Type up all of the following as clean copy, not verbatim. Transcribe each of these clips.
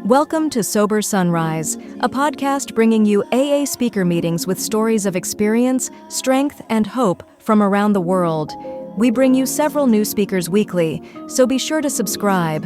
Welcome to Sober Sunrise, a podcast bringing you AA speaker meetings with stories of experience, strength, and hope from around the world. We bring you several new speakers weekly, so be sure to subscribe.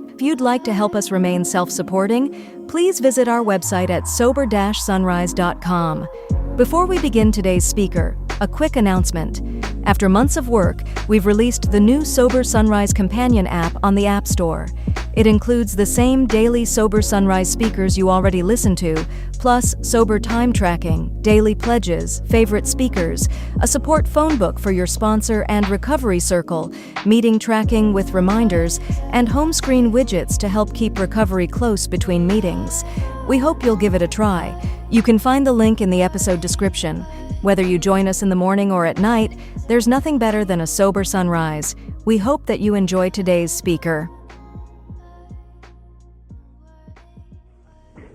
If you'd like to help us remain self-supporting, please visit our website at sober-sunrise.com. Before we begin today's speaker, a quick announcement. After months of work, we've released the new Sober Sunrise Companion app on the App Store. It includes the same daily Sober Sunrise speakers you already listen to, plus sober time tracking, daily pledges, favorite speakers, a support phone book for your sponsor and recovery circle, meeting tracking with reminders, and home screen widgets to help keep recovery close between meetings. We hope you'll give it a try. You can find the link in the episode description. Whether you join us in the morning or at night, there's nothing better than a sober sunrise. We hope that you enjoy today's speaker.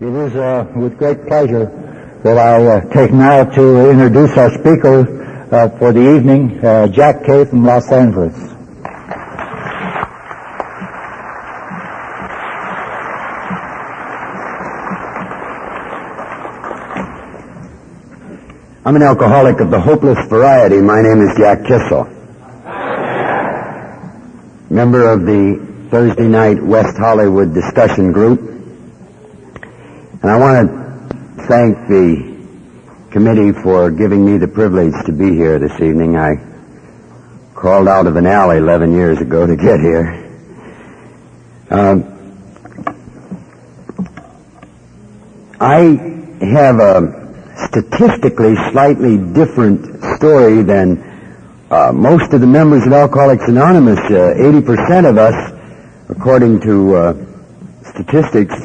It is with great pleasure that I take now to introduce our speaker for the evening, Jack Kay from Los Angeles. I'm an alcoholic of the hopeless variety. My name is Jack Kissel. Member of the Thursday night West Hollywood discussion group. And I want to thank the committee for giving me the privilege to be here this evening. I crawled out of an alley 11 years ago to get here. I have a statistically slightly different story than most of the members of Alcoholics Anonymous. 80% of us, according to statistics,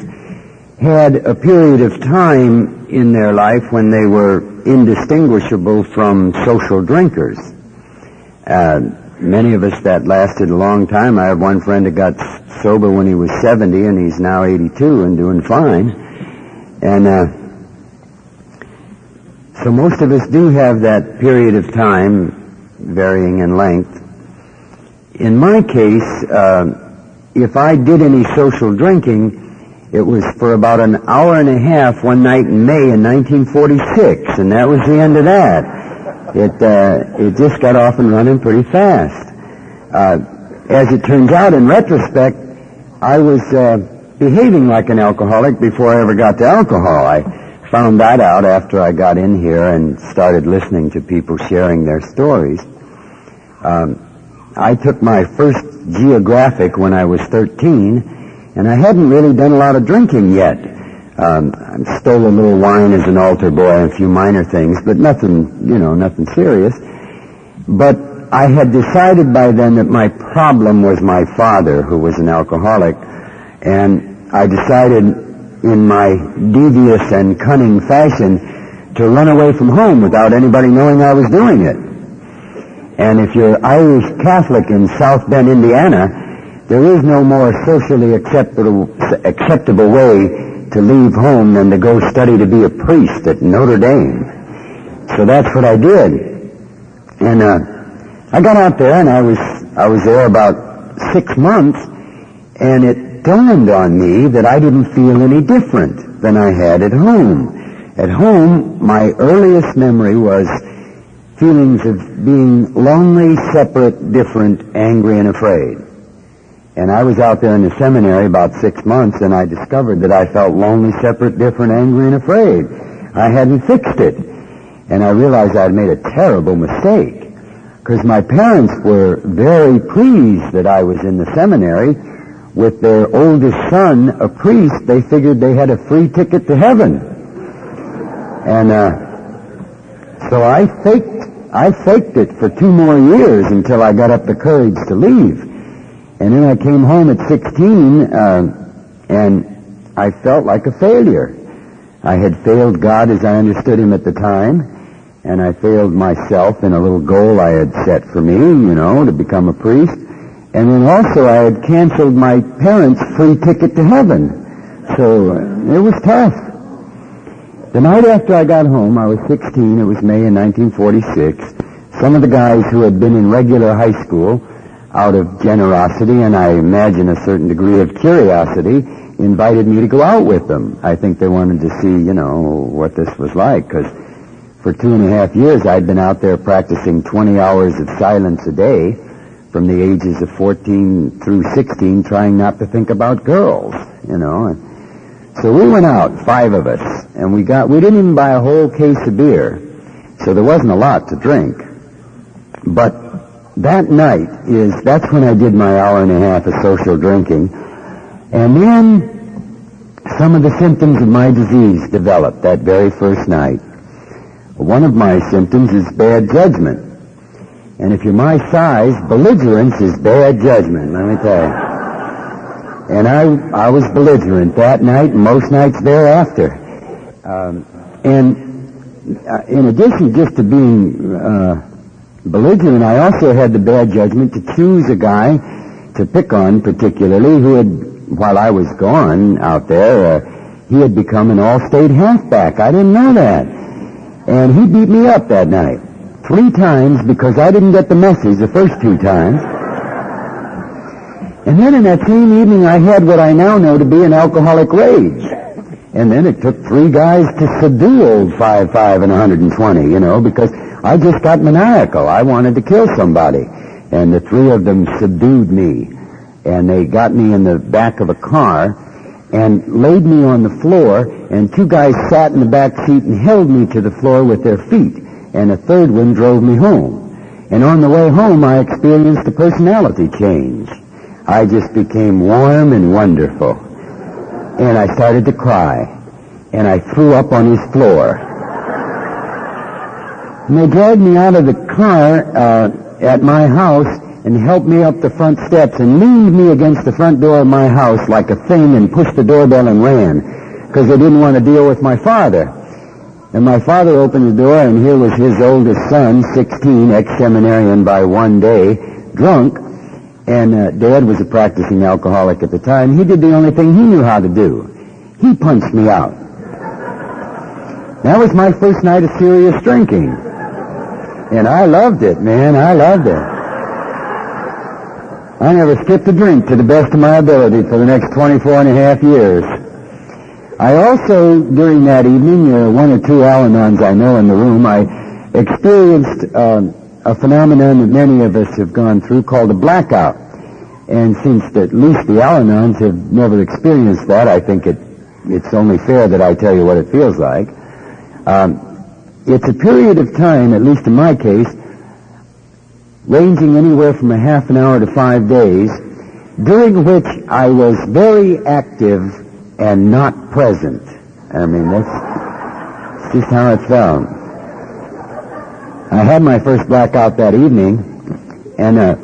had a period of time in their life when they were indistinguishable from social drinkers. Many of us that lasted a long time. I have one friend that got sober when he was 70, and he's now 82 and doing fine. And so most of us do have that period of time, varying in length. In my case, if I did any social drinking, it was for about an hour and a half one night in May in 1946, and that was the end of that. It just got off and running pretty fast. As it turns out, in retrospect, I was behaving like an alcoholic before I ever got to alcohol. I found that out after I got in here and started listening to people sharing their stories. I took my first geographic when I was 13, and I hadn't really done a lot of drinking yet. I stole a little wine as an altar boy and a few minor things, but nothing serious. But I had decided by then that my problem was my father, who was an alcoholic, and I decided in my devious and cunning fashion to run away from home without anybody knowing I was doing it. And if you're Irish Catholic in South Bend, Indiana, there is no more socially acceptable way to leave home than to go study to be a priest at Notre Dame. So that's what I did. And I got out there, and I was there about 6 months, and it dawned on me that I didn't feel any different than I had at home. At home, my earliest memory was feelings of being lonely, separate, different, angry, and afraid. And I was out there in the seminary about 6 months, and I discovered that I felt lonely, separate, different, angry, and afraid. I hadn't fixed it. And I realized I had made a terrible mistake, because my parents were very pleased that I was in the seminary. With their oldest son, a priest, they figured they had a free ticket to heaven. And so I faked it for 2 more years until I got up the courage to leave. And then I came home at 16, and I felt like a failure. I had failed God as I understood him at the time, and I failed myself in a little goal I had set for me, to become a priest. And then also I had canceled my parents' free ticket to heaven. So it was tough. The night after I got home, I was 16, it was May in 1946, some of the guys who had been in regular high school out of generosity and I imagine a certain degree of curiosity, invited me to go out with them. I think they wanted to see, what this was like, because for 2.5 years I'd been out there practicing 20 hours of silence a day from the ages of 14 through 16, trying not to think about girls, So we went out, 5 of us, and we didn't even buy a whole case of beer, so there wasn't a lot to drink. But that night that's when I did my 1.5 hours of social drinking. And then some of the symptoms of my disease developed that very first night. One of my symptoms is bad judgment. And if you're my size, belligerence is bad judgment, let me tell you. And I was belligerent that night and most nights thereafter. And in addition just to being belligerent, I also had the bad judgment to choose a guy to pick on particularly who had, while I was gone out there, he had become an all-state halfback. I didn't know that. And he beat me up that night 3 times because I didn't get the message the first 2 times. And then in that same evening I had what I now know to be an alcoholic rage. And then it took 3 guys to subdue old 5'5" and 120, because I just got maniacal. I wanted to kill somebody. And the 3 of them subdued me. And they got me in the back of a car and laid me on the floor, and 2 guys sat in the back seat and held me to the floor with their feet, and a 3rd one drove me home. And on the way home, I experienced a personality change. I just became warm and wonderful. And I started to cry, and I threw up on his floor. And they dragged me out of the car at my house and helped me up the front steps and leaned me against the front door of my house like a thing and pushed the doorbell and ran because they didn't want to deal with my father. And my father opened the door, and here was his oldest son, 16, ex-seminarian by 1 day, drunk, and Dad was a practicing alcoholic at the time. He did the only thing he knew how to do. He punched me out. That was my first night of serious drinking. And I loved it, man. I loved it. I never skipped a drink to the best of my ability for the next 24.5 years. I also, during that evening, 1 or 2 Al-Anons I know in the room, I experienced a phenomenon that many of us have gone through called a blackout. And since at least the Al-Anons have never experienced that, I think it's only fair that I tell you what it feels like. It's a period of time, at least in my case, ranging anywhere from a half an hour to 5 days, during which I was very active and not present. I mean, that's just how it felt. I had my first blackout that evening, and I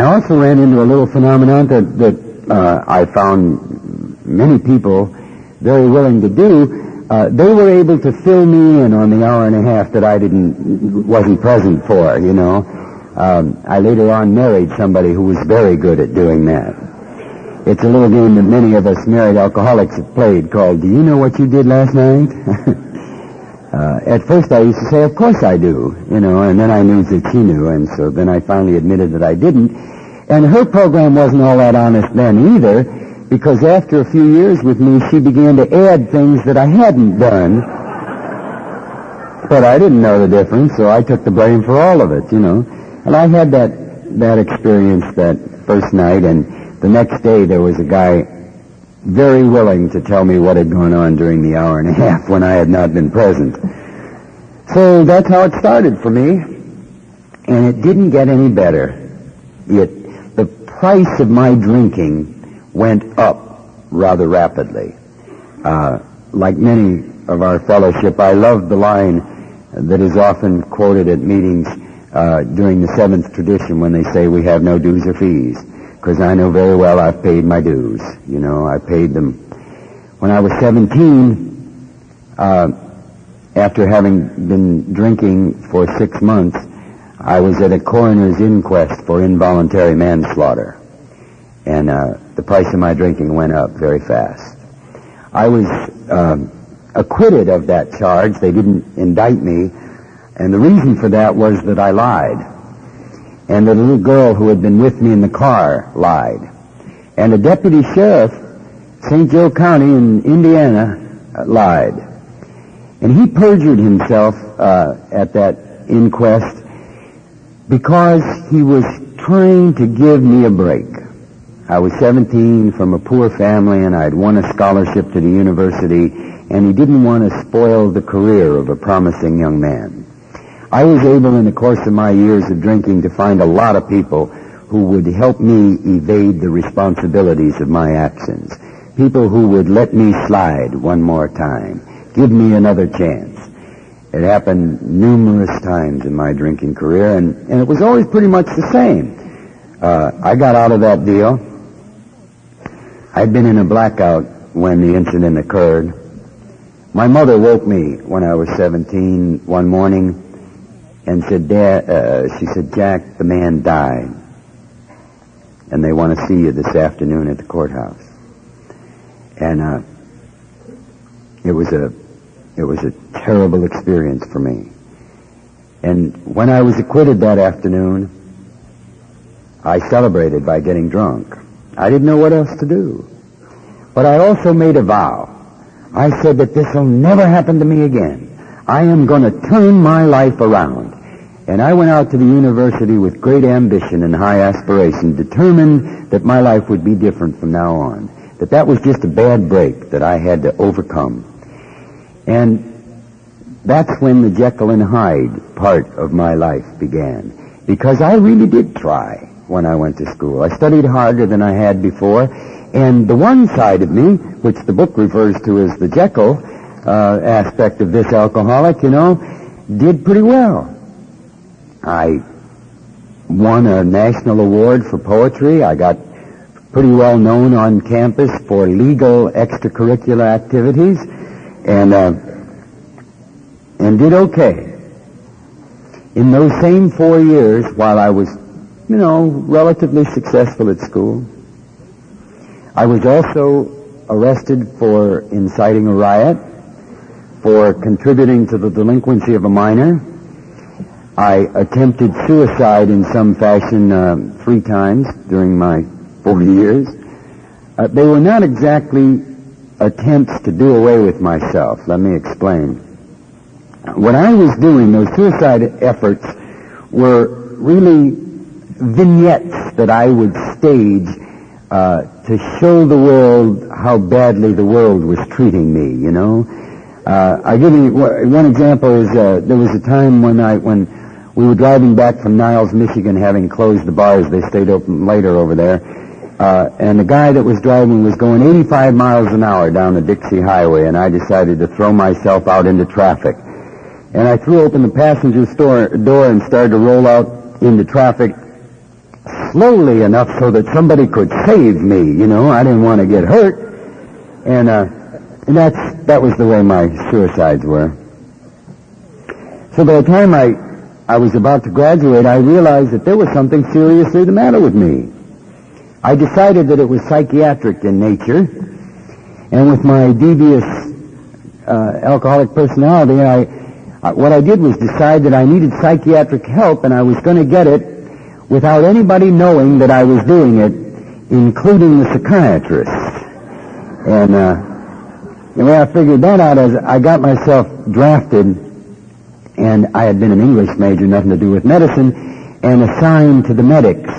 also ran into a little phenomenon that I found many people very willing to do. They were able to fill me in on the 1.5 hours that I wasn't present for, I later on married somebody who was very good at doing that. It's a little game that many of us married alcoholics have played called, "Do you know what you did last night?" At first I used to say, "Of course I do," and then I knew that she knew, and so then I finally admitted that I didn't. And her program wasn't all that honest then either, because after a few years with me, she began to add things that I hadn't done. But I didn't know the difference, so I took the blame for all of it, And I had that experience that first night, and the next day there was a guy very willing to tell me what had gone on during the 1.5 hours when I had not been present. So that's how it started for me, and it didn't get any better. The price of my drinking went up rather rapidly. Like many of our fellowship, I loved the line that is often quoted at meetings during the 7th tradition when they say we have no dues or fees, because I know very well I've paid my dues. I paid them. When I was 17, after having been drinking for 6 months, I was at a coroner's inquest for involuntary manslaughter, and the price of my drinking went up very fast. I was acquitted of that charge. They didn't indict me, and the reason for that was that I lied. and the little girl who had been with me in the car lied. And the deputy sheriff, St. Joe County in Indiana, lied. And he perjured himself at that inquest because he was trying to give me a break. I was 17 from a poor family, and I had won a scholarship to the university, and he didn't want to spoil the career of a promising young man. I was able in the course of my years of drinking to find a lot of people who would help me evade the responsibilities of my actions. People who would let me slide one more time, give me another chance. It happened numerous times in my drinking career, and it was always pretty much the same. I got out of that deal. I'd been in a blackout when the incident occurred. My mother woke me when I was 17 one morning and said, she said, "Jack, the man died, and they want to see you this afternoon at the courthouse." And it was a terrible experience for me. And when I was acquitted that afternoon, I celebrated by getting drunk. I didn't know what else to do. But I also made a vow. I said that this will never happen to me again. I am going to turn my life around. And I went out to the university with great ambition and high aspiration, determined that my life would be different from now on. That was just a bad break that I had to overcome. And that's when the Jekyll and Hyde part of my life began. Because I really did try when I went to school. I studied harder than I had before, and the one side of me, which the book refers to as the Jekyll aspect of this alcoholic, did pretty well. I won a national award for poetry. I got pretty well known on campus for legal extracurricular activities, and did okay. In those same 4 years, while I was relatively successful at school, I was also arrested for inciting a riot, for contributing to the delinquency of a minor. I attempted suicide in some fashion 3 times during my 40 years. They were not exactly attempts to do away with myself. Let me explain. What I was doing, those suicide efforts, were really vignettes that I would stage to show the world how badly the world was treating me, I give you one example. Is there was a time when we were driving back from Niles, Michigan, having closed the bars. They stayed open later over there. And the guy that was driving was going 85 miles an hour down the Dixie Highway, and I decided to throw myself out into traffic. And I threw open the passenger door and started to roll out into traffic slowly enough so that somebody could save me, I didn't want to get hurt. And that was the way my suicides were. So by the time I was about to graduate, I realized that there was something seriously the matter with me. I decided that it was psychiatric in nature, and with my devious alcoholic personality, what I did was decide that I needed psychiatric help, and I was going to get it without anybody knowing that I was doing it, including the psychiatrist. And the way I figured that out is I got myself drafted, and I had been an English major, nothing to do with medicine, and assigned to the medics,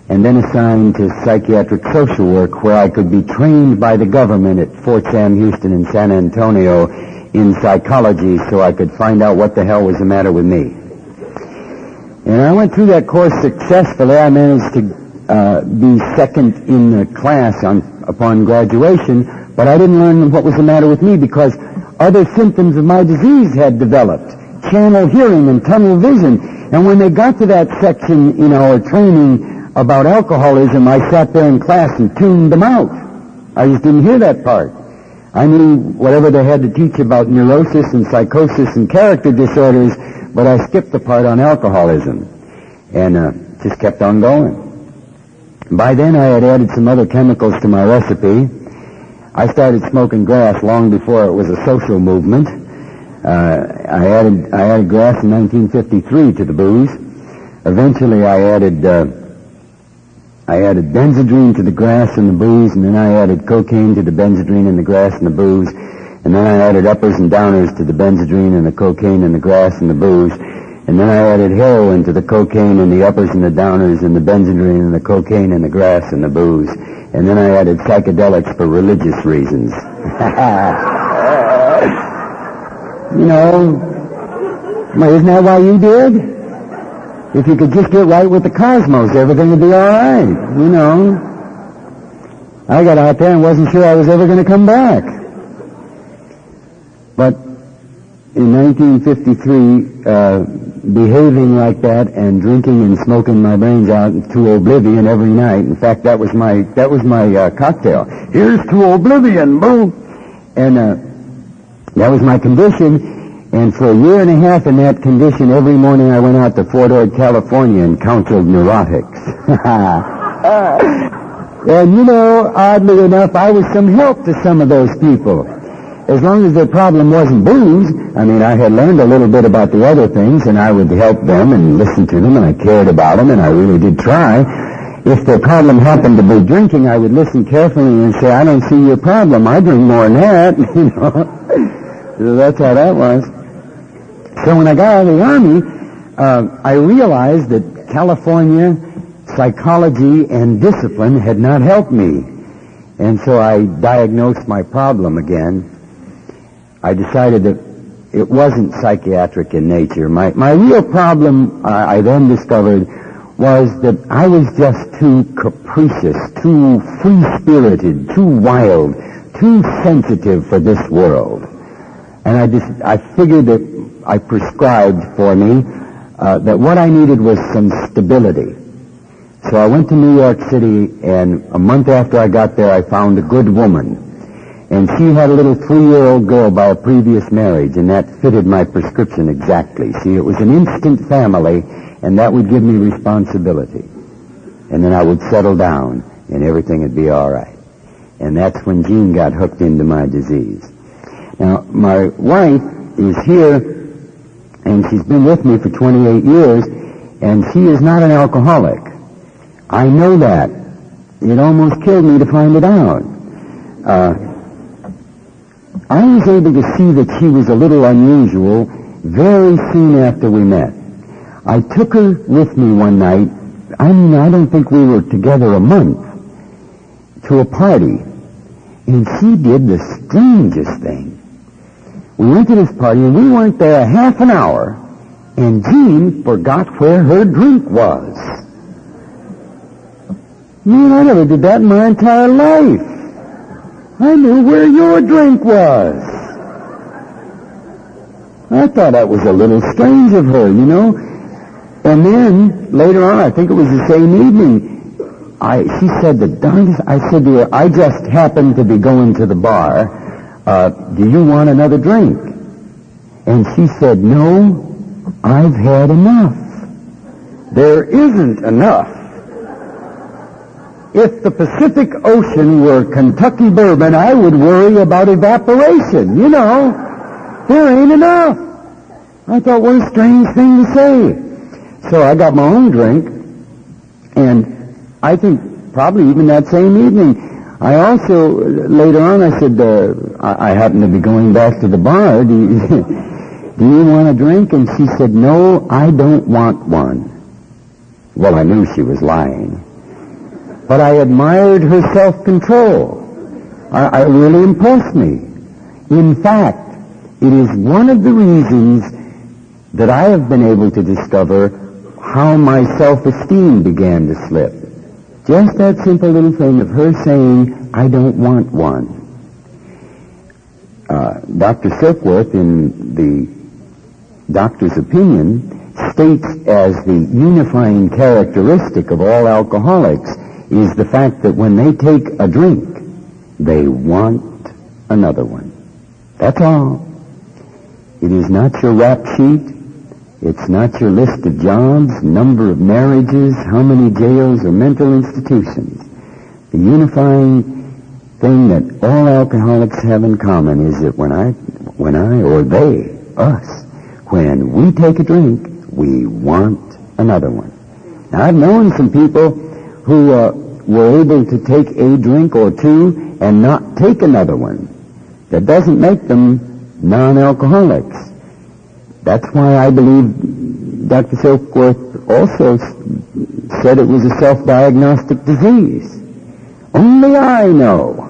and then assigned to psychiatric social work, where I could be trained by the government at Fort Sam Houston in San Antonio in psychology so I could find out what the hell was the matter with me. And I went through that course successfully. I managed to be second in the class upon graduation, but I didn't learn what was the matter with me because other symptoms of my disease had developed. Channel hearing and tunnel vision. And when they got to that section, or training about alcoholism, I sat there in class and tuned them out. I just didn't hear that part. I knew whatever they had to teach about neurosis and psychosis and character disorders, but I skipped the part on alcoholism and just kept on going. By then I had added some other chemicals to my recipe. I started smoking grass long before it was a social movement. I added grass in 1953 to the booze. Eventually I added benzodrine to the grass and the booze, and then I added cocaine to the benzodrine and the grass and the booze, and then I added uppers and downers to the benzodrine and the cocaine and the grass and the booze, and then I added heroin to the cocaine and the uppers and the downers and the benzodrine and the cocaine and the grass and the booze, and then I added psychedelics for religious reasons. You know, isn't that why you did? If you could just get right with the cosmos, everything would be all right, you know. I got out there and wasn't sure I was ever going to come back. But in 1953, behaving like that and drinking and smoking my brains out to oblivion every night. In fact, that was my cocktail. Here's to oblivion, boom. And that was my condition. And for a year and a half in that condition, every morning I went out to Fort Ord, California and counseled neurotics. And, you know, oddly enough, I was some help to some of those people. As long as their problem wasn't booze, I mean, I had learned a little bit about the other things, and I would help them and listen to them, and I cared about them, and I really did try. If their problem happened to be drinking, I would listen carefully and say, I don't see your problem. I drink more than that, you know. So that's how that was. So when I got out of the Army, I realized that California psychology and discipline had not helped me. And so I diagnosed my problem again. I decided that it wasn't psychiatric in nature. My real problem, I then discovered, was that I was just too capricious, too free-spirited, too wild, too sensitive for this world. And I figured that I prescribed for me that what I needed was some stability. So I went to New York City, and a month after I got there, I found a good woman. And she had a little 3-year-old girl by a previous marriage, and that fitted my prescription exactly. See, it was an instant family, and that would give me responsibility. And then I would settle down, and everything would be all right. And that's when Jean got hooked into my disease. Now, my wife is here, and she's been with me for 28 years, and she is not an alcoholic. I know that. It almost killed me to find it out. I was able to see that she was a little unusual very soon after we met. I took her with me one night, I don't think we were together a month, to a party, and she did the strangest thing. We went to this party, and we weren't there a half an hour, and Jean forgot where her drink was. Man, I never did that in my entire life. I knew where your drink was. I thought that was a little strange of her, you know. And then, later on, I think it was the same evening, she said the darndest, I said to her, I just happened to be going to the bar. Do you want another drink? And she said, no, I've had enough. There isn't enough. If the Pacific Ocean were Kentucky bourbon, I would worry about evaporation. You know, there ain't enough. I thought, what a strange thing to say. So I got my own drink, and I think probably even that same evening, I also, later on, I said, I happen to be going back to the bar. Do you want a drink? And she said, no, I don't want one. Well, I knew she was lying. But I admired her self-control. I really impressed me. In fact, it is one of the reasons that I have been able to discover how my self-esteem began to slip. Just that simple little thing of her saying, I don't want one. Dr. Silkworth, in the doctor's opinion, states as the unifying characteristic of all alcoholics is the fact that when they take a drink, they want another one. That's all. It is not your rap sheet. It's not your list of jobs, number of marriages, how many jails or mental institutions. The unifying thing that all alcoholics have in common is that when I or they, us, when we take a drink, we want another one. Now, I've known some people who were able to take a drink or two and not take another one. That doesn't make them non-alcoholics. That's why I believe Dr. Silkworth also said it was a self-diagnostic disease. Only I know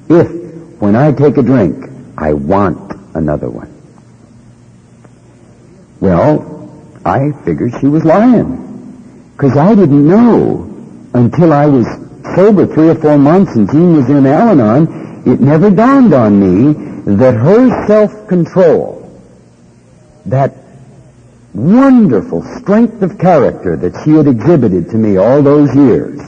if, when I take a drink, I want another one. Well, I figured she was lying, because I didn't know until I was sober 3 or 4 months and Jean was in Al-Anon. It never dawned on me that her self-control, that wonderful strength of character that she had exhibited to me all those years,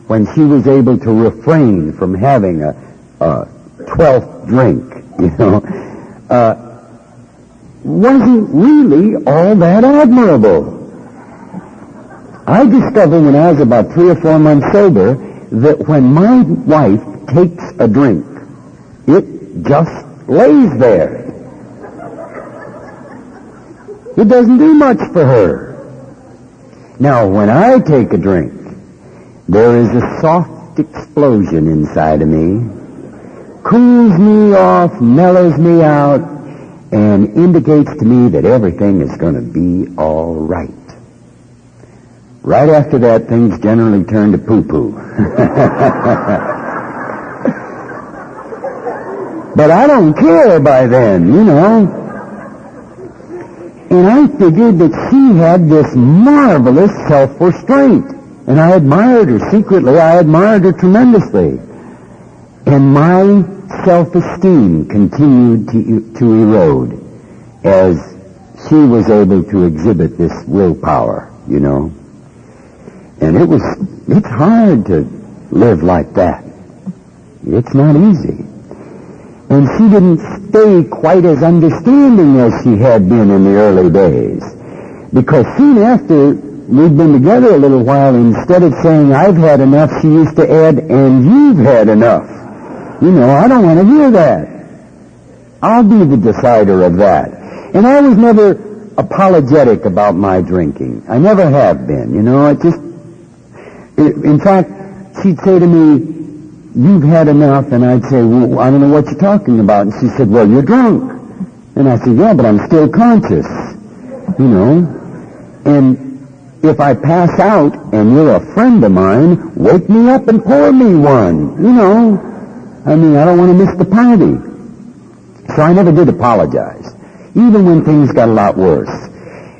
when she was able to refrain from having a 12th drink, wasn't really all that admirable. I discovered when I was about 3 or 4 months sober that when my wife takes a drink, it just lays there. It doesn't do much for her. Now, when I take a drink, there is a soft explosion inside of me, cools me off, mellows me out, and indicates to me that everything is going to be all right. Right after that, things generally turn to poo-poo. But I don't care by then, And I figured that she had this marvelous self-restraint. And I admired her secretly. I admired her tremendously. And my self-esteem continued to erode as she was able to exhibit this willpower, And it's hard to live like that. It's not easy. And she didn't stay quite as understanding as she had been in the early days. Because soon after we'd been together a little while, instead of saying, I've had enough, she used to add, and you've had enough. I don't want to hear that. I'll be the decider of that. And I was never apologetic about my drinking. I never have been. In fact, she'd say to me, you've had enough, and I'd say, well, I don't know what you're talking about. And she said, well, you're drunk. And I said, yeah, but I'm still conscious, And if I pass out and you're a friend of mine, wake me up and pour me one, I don't want to miss the party. So I never did apologize, even when things got a lot worse.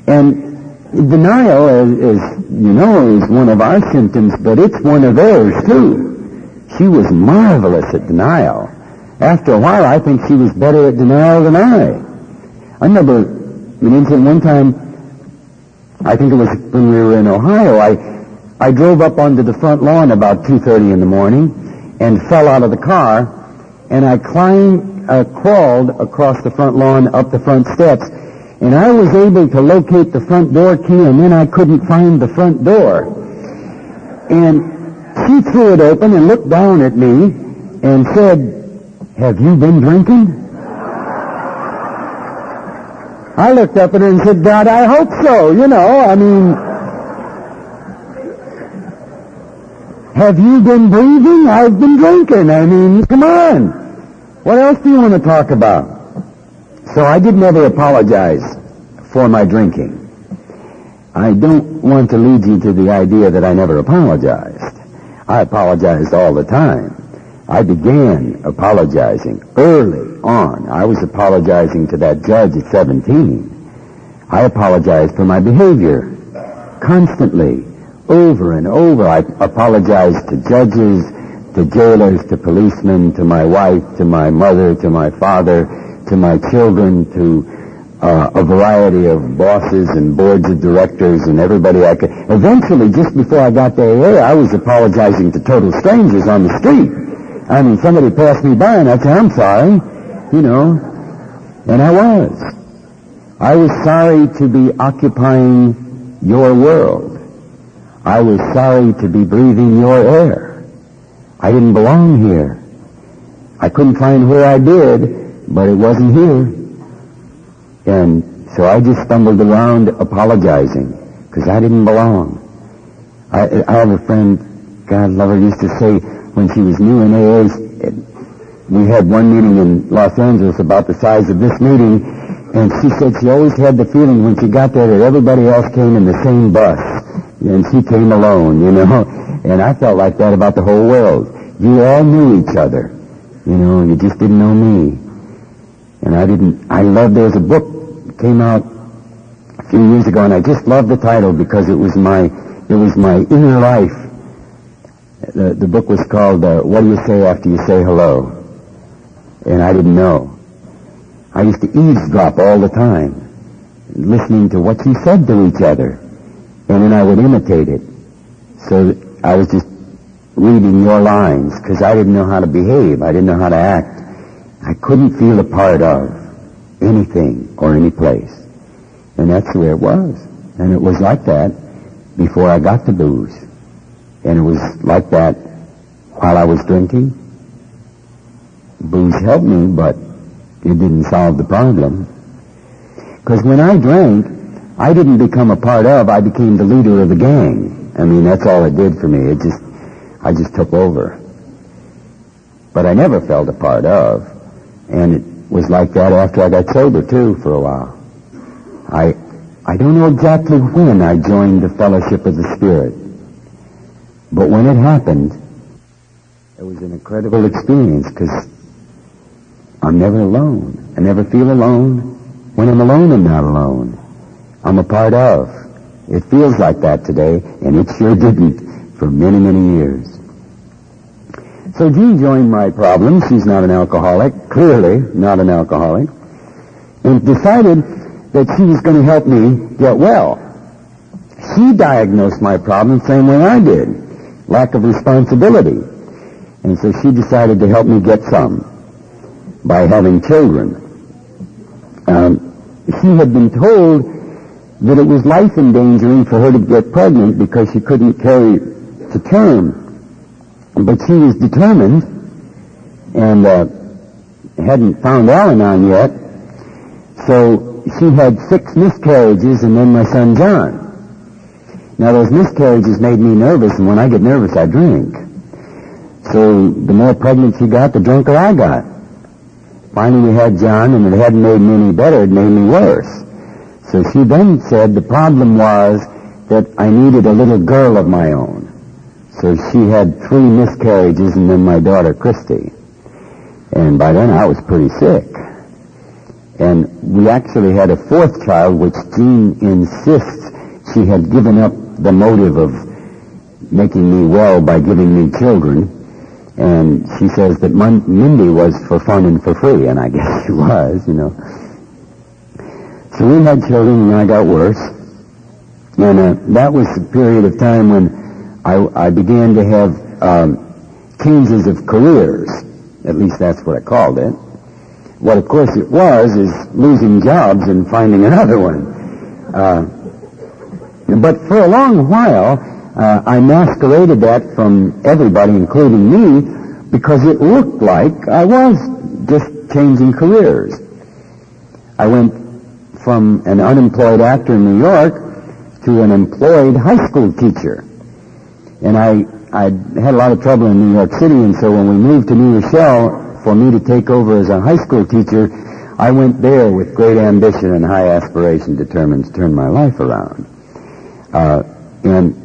And denial, as you know, is one of our symptoms, but it's one of theirs, too. She was marvelous at denial. After a while, I think she was better at denial than I. I remember an incident one time, I think it was when we were in Ohio, I drove up onto the front lawn about 2:30 in the morning and fell out of the car, and I crawled across the front lawn up the front steps, and I was able to locate the front door key, and then I couldn't find the front door. And she threw it open and looked down at me and said, have you been drinking? I looked up at her and said, God, I hope so, Have you been breathing? I've been drinking. Come on. What else do you want to talk about? So I did never apologize for my drinking. I don't want to lead you to the idea that I never apologized. I apologized all the time. I began apologizing early on. I was apologizing to that judge at 17. I apologized for my behavior constantly, over and over. I apologized to judges, to jailers, to policemen, to my wife, to my mother, to my father, to my children, to a variety of bosses and boards of directors and everybody I could. Eventually, just before I got to AA, I was apologizing to total strangers on the street. Somebody passed me by and I'd say, I'm sorry, and I was. I was sorry to be occupying your world. I was sorry to be breathing your air. I didn't belong here. I couldn't find where I did, but it wasn't here. And so I just stumbled around apologizing because I didn't belong. I have a friend, God love her, used to say when she was new in AA, we had one meeting in Los Angeles about the size of this meeting, and she said she always had the feeling when she got there that everybody else came in the same bus, and she came alone, you know. And I felt like that about the whole world. You all knew each other, you know, you just didn't know me. And there was a book that came out a few years ago, and I just loved the title because it was my inner life. The book was called, What Do You Say After You Say Hello? And I didn't know. I used to eavesdrop all the time, listening to what you said to each other, and then I would imitate it. So I was just reading your lines, because I didn't know how to behave. I didn't know how to act. I couldn't feel a part of anything or any place. And that's the way it was. And it was like that before I got to booze. And it was like that while I was drinking. Booze helped me, but it didn't solve the problem. Because when I drank, I didn't become a part of, I became the leader of the gang. I mean, that's all it did for me. I just took over. But I never felt a part of. And it was like that after I got sober, too, for a while. I don't know exactly when I joined the Fellowship of the Spirit. But when it happened, it was an incredible experience, because I'm never alone. I never feel alone. When I'm alone, I'm not alone. I'm a part of. It feels like that today, and it sure didn't for many, many years. So Jean joined my problem. She's not an alcoholic, clearly not an alcoholic, and decided that she was going to help me get well. She diagnosed my problem the same way I did, lack of responsibility. And so she decided to help me get some by having children. She had been told that it was life endangering for her to get pregnant because she couldn't carry to term. But she was determined and hadn't found Al-Anon yet. So she had 6 miscarriages and then my son John. Now those miscarriages made me nervous, and when I get nervous I drink. So the more pregnant she got, the drunker I got. Finally we had John, and it hadn't made me any better, it made me worse. So she then said the problem was that I needed a little girl of my own. So she had 3 miscarriages and then my daughter Christy. And by then I was pretty sick. And we actually had a 4th child, which Jean insists she had given up the motive of making me well by giving me children. And she says that Mindy was for fun and for free, and I guess she was, you know. So we had children, and I got worse. And that was the period of time when I began to have changes of careers. At least that's what I called it. What, of course, it was is losing jobs and finding another one. But for a long while, I masqueraded that from everybody, including me, because it looked like I was just changing careers. I went from an unemployed actor in New York to an employed high school teacher. And I had a lot of trouble in New York City, and so when we moved to New Rochelle for me to take over as a high school teacher, I went there with great ambition and high aspiration, determined to turn my life around. And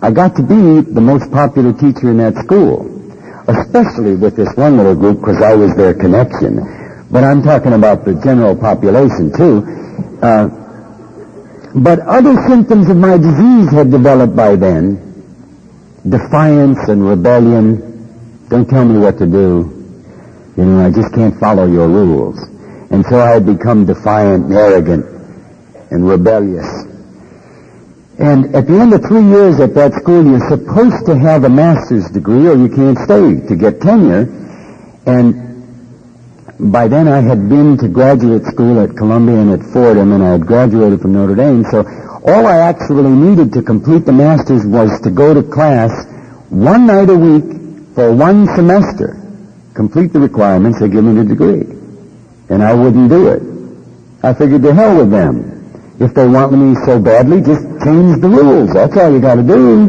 I got to be the most popular teacher in that school, especially with this one little group because I was their connection. But I'm talking about the general population, too. But other symptoms of my disease had developed by then. Defiance and rebellion. Don't tell me what to do. You know, I just can't follow your rules. And so I had become defiant and arrogant and rebellious. And at the end of 3 years at that school, you're supposed to have a master's degree or you can't stay to get tenure. And by then I had been to graduate school at Columbia and at Fordham, and I had graduated from Notre Dame. So all I actually needed to complete the master's was to go to class 1 night a week for 1 semester, complete the requirements, they give me the degree. And I wouldn't do it. I figured to hell with them. If they want me so badly, just change the rules. That's all you got to do.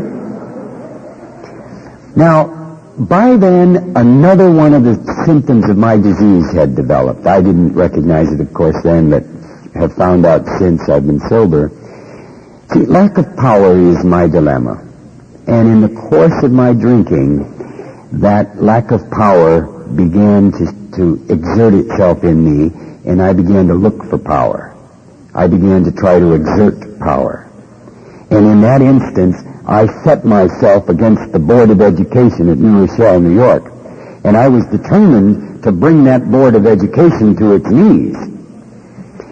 Now, by then, another one of the symptoms of my disease had developed. I didn't recognize it, of course, then, but have found out since I've been sober. See, lack of power is my dilemma. And in the course of my drinking, that lack of power began to exert itself in me, and I began to look for power. I began to try to exert power. And in that instance, I set myself against the Board of Education at New Rochelle, New York. And I was determined to bring that Board of Education to its knees.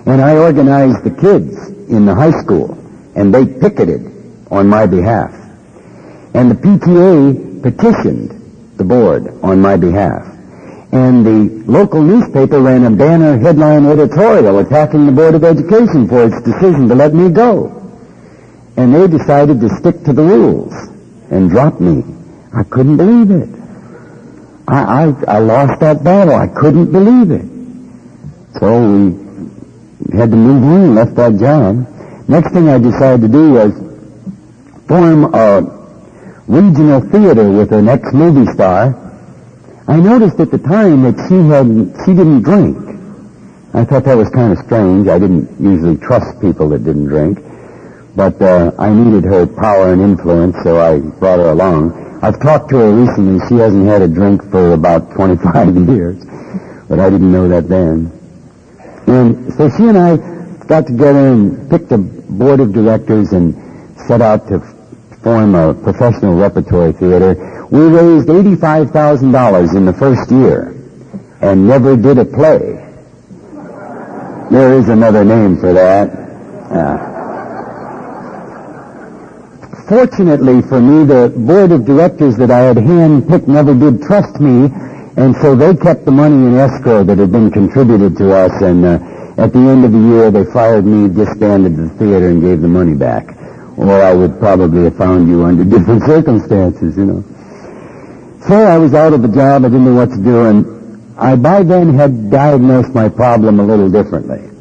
And I organized the kids in the high school, and they picketed on my behalf. And the PTA petitioned the board on my behalf. And the local newspaper ran a banner headline editorial attacking the Board of Education for its decision to let me go. And they decided to stick to the rules and drop me. I couldn't believe it. I lost that battle. I couldn't believe it. So we had to move on and left that job. Next thing I decided to do was form a regional theater with an ex-movie star. I noticed at the time that she didn't drink. I thought that was kind of strange. I didn't usually trust people that didn't drink. But I needed her power and influence, so I brought her along. I've talked to her recently. She hasn't had a drink for about 25 years, but I didn't know that then. And so she and I got together and picked a board of directors and set out to form a professional repertory theater. We raised $85,000 in the first year and never did a play. There is another name for that. Fortunately for me, the board of directors that I had handpicked never did trust me, and so they kept the money in escrow that had been contributed to us, and at the end of the year they fired me, disbanded the theater, and gave the money back. Or I would probably have found you under different circumstances, you know. So I was out of the job, I didn't know what to do, and I by then had diagnosed my problem a little differently.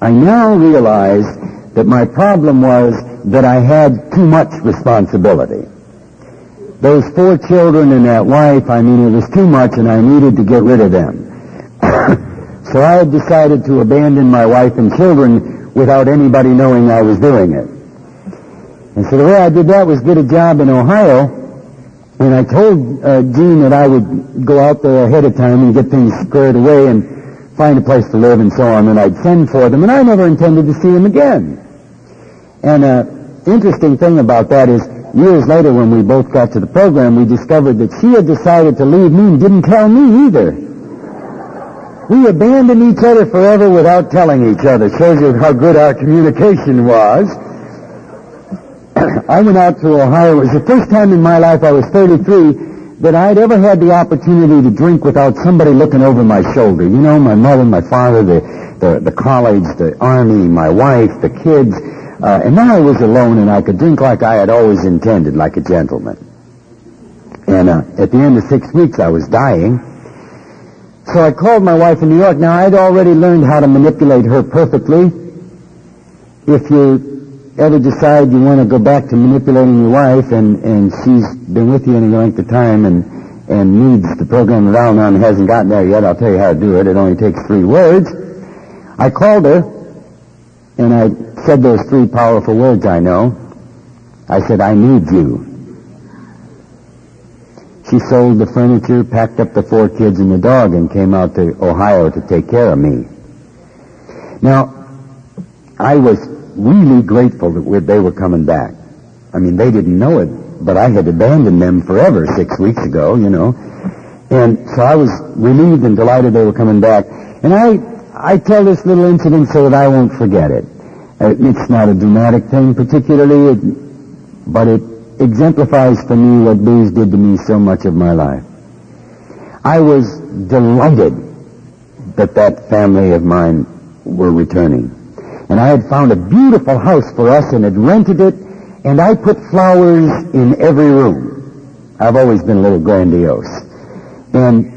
I now realized that my problem was that I had too much responsibility. Those 4 children and that wife, I mean, it was too much and I needed to get rid of them. So I had decided to abandon my wife and children without anybody knowing I was doing it. And so the way I did that was get a job in Ohio, and I told Gene that I would go out there ahead of time and get things squared away and find a place to live and so on, and I'd send for them, and I never intended to see him again. And interesting thing about that is, years later when we both got to the program, we discovered that she had decided to leave me and didn't tell me either. We abandoned each other forever without telling each other. Shows you how good our communication was. I went out to Ohio. It was the first time in my life, I was 33, that I'd ever had the opportunity to drink without somebody looking over my shoulder. You know, my mother, my father, the college, the army, my wife, the kids. And now I was alone, and I could drink like I had always intended, like a gentleman. And at the end of 6 weeks, I was dying. So I called my wife in New York. Now, I'd already learned how to manipulate her perfectly. If you ever decide you want to go back to manipulating your wife, and she's been with you any length of time and needs the program of Al-Anon and hasn't gotten there yet, I'll tell you how to do it. It only takes 3 words. I called her, and I said those 3 powerful words I know. I said, I need you. She sold the furniture, packed up the 4 kids and the dog, and came out to Ohio to take care of me. Now, I was really grateful that they were coming back. I mean, they didn't know it, but I had abandoned them forever 6 weeks ago, you know. And so I was relieved and delighted they were coming back. And I tell this little incident so that I won't forget it. It's not a dramatic thing particularly, but it exemplifies for me what booze did to me so much of my life. I was delighted that family of mine were returning. And I had found a beautiful house for us and had rented it, and I put flowers in every room. I've always been a little grandiose. And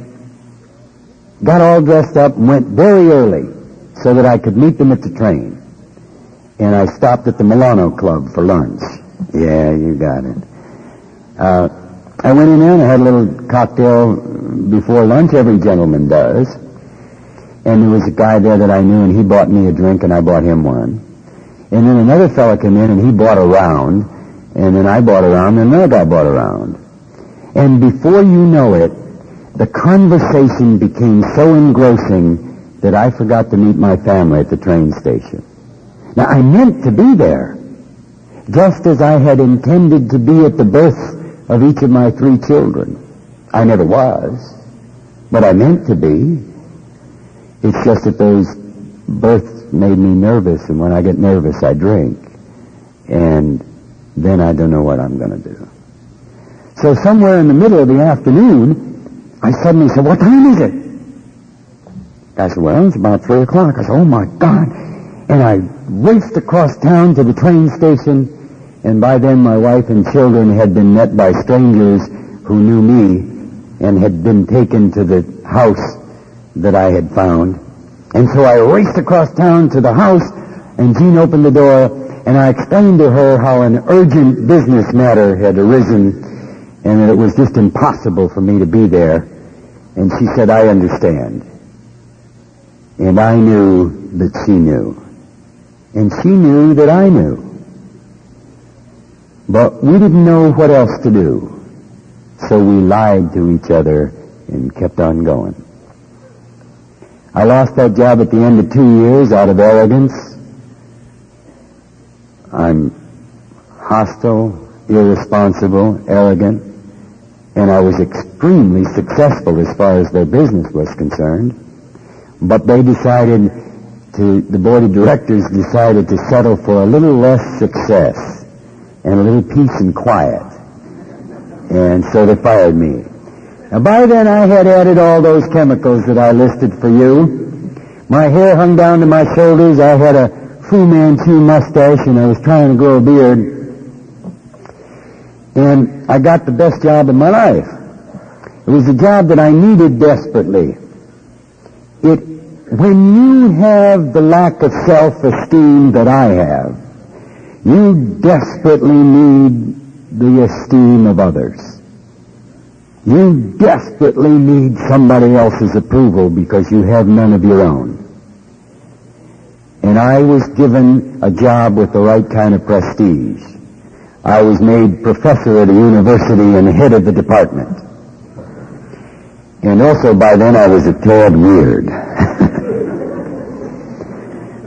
got all dressed up and went very early so that I could meet them at the train. And I stopped at the Milano Club for lunch. Yeah, you got it. I went in there and I had a little cocktail before lunch, every gentleman does. And there was a guy there that I knew, and he bought me a drink, and I bought him one. And then another fella came in, and he bought a round, and then I bought a round, and another guy bought a round. And before you know it, the conversation became so engrossing that I forgot to meet my family at the train station. Now, I meant to be there, just as I had intended to be at the birth of each of my 3 children. I never was, but I meant to be. It's just that those births made me nervous, and when I get nervous, I drink. And then I don't know what I'm going to do. So somewhere in the middle of the afternoon, I suddenly said, "What time is it?" I said, "Well, it's about 3 o'clock." I said, "Oh, my God." And I raced across town to the train station, and by then my wife and children had been met by strangers who knew me and had been taken to the house that I had found. And so I raced across town to the house, and Jean opened the door, and I explained to her how an urgent business matter had arisen and that it was just impossible for me to be there. And she said, "I understand." And I knew that she knew. And she knew that I knew. But we didn't know what else to do. So we lied to each other and kept on going. I lost that job at the end of 2 years out of arrogance. I'm hostile, irresponsible, arrogant, and I was extremely successful as far as their business was concerned. But they decided the board of directors decided to settle for a little less success and a little peace and quiet. And so they fired me. Now, by then I had added all those chemicals that I listed for you. My hair hung down to my shoulders. I had a Fu Manchu mustache, and I was trying to grow a beard. And I got the best job in my life. It was a job that I needed desperately. When you have the lack of self-esteem that I have, you desperately need the esteem of others. You desperately need somebody else's approval because you have none of your own. And I was given a job with the right kind of prestige. I was made professor at a university and head of the department. And also by then I was a tad weird.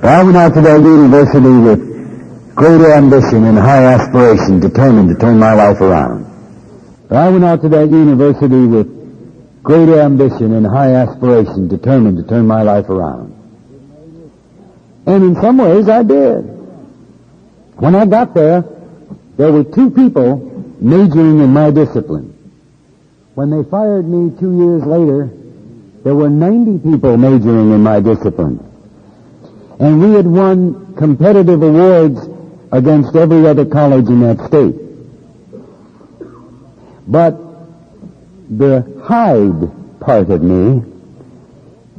I went out to that university with great ambition and high aspiration, determined to turn my life around. I went out to that university with great ambition and high aspiration, determined to turn my life around. And in some ways I did. When I got there were 2 people majoring in my discipline. When they fired me 2 years later, there were 90 people majoring in my discipline. And we had won competitive awards against every other college in that state. But the Hyde part of me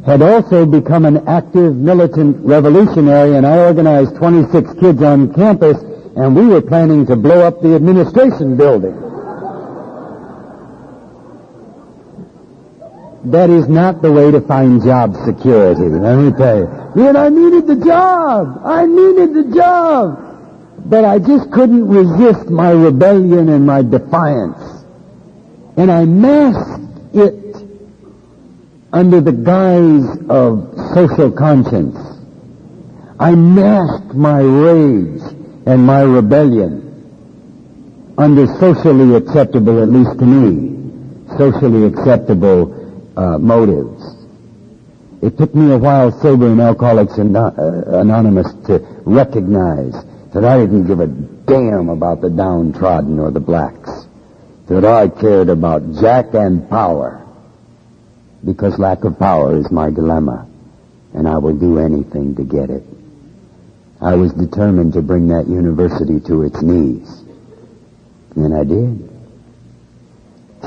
had also become an active militant revolutionary, and I organized 26 kids on campus, and we were planning to blow up the administration building. That is not the way to find job security, let me tell you. And I needed the job. But I just couldn't resist my rebellion and my defiance. And I masked it under the guise of social conscience. I masked my rage and my rebellion under socially acceptable, at least to me, socially acceptable motives. It took me a while, sober in Alcoholics Anonymous, to recognize that I didn't give a damn about the downtrodden or the blacks. That I cared about Jack and power, because lack of power is my dilemma, and I will do anything to get it. I was determined to bring that university to its knees, and I did.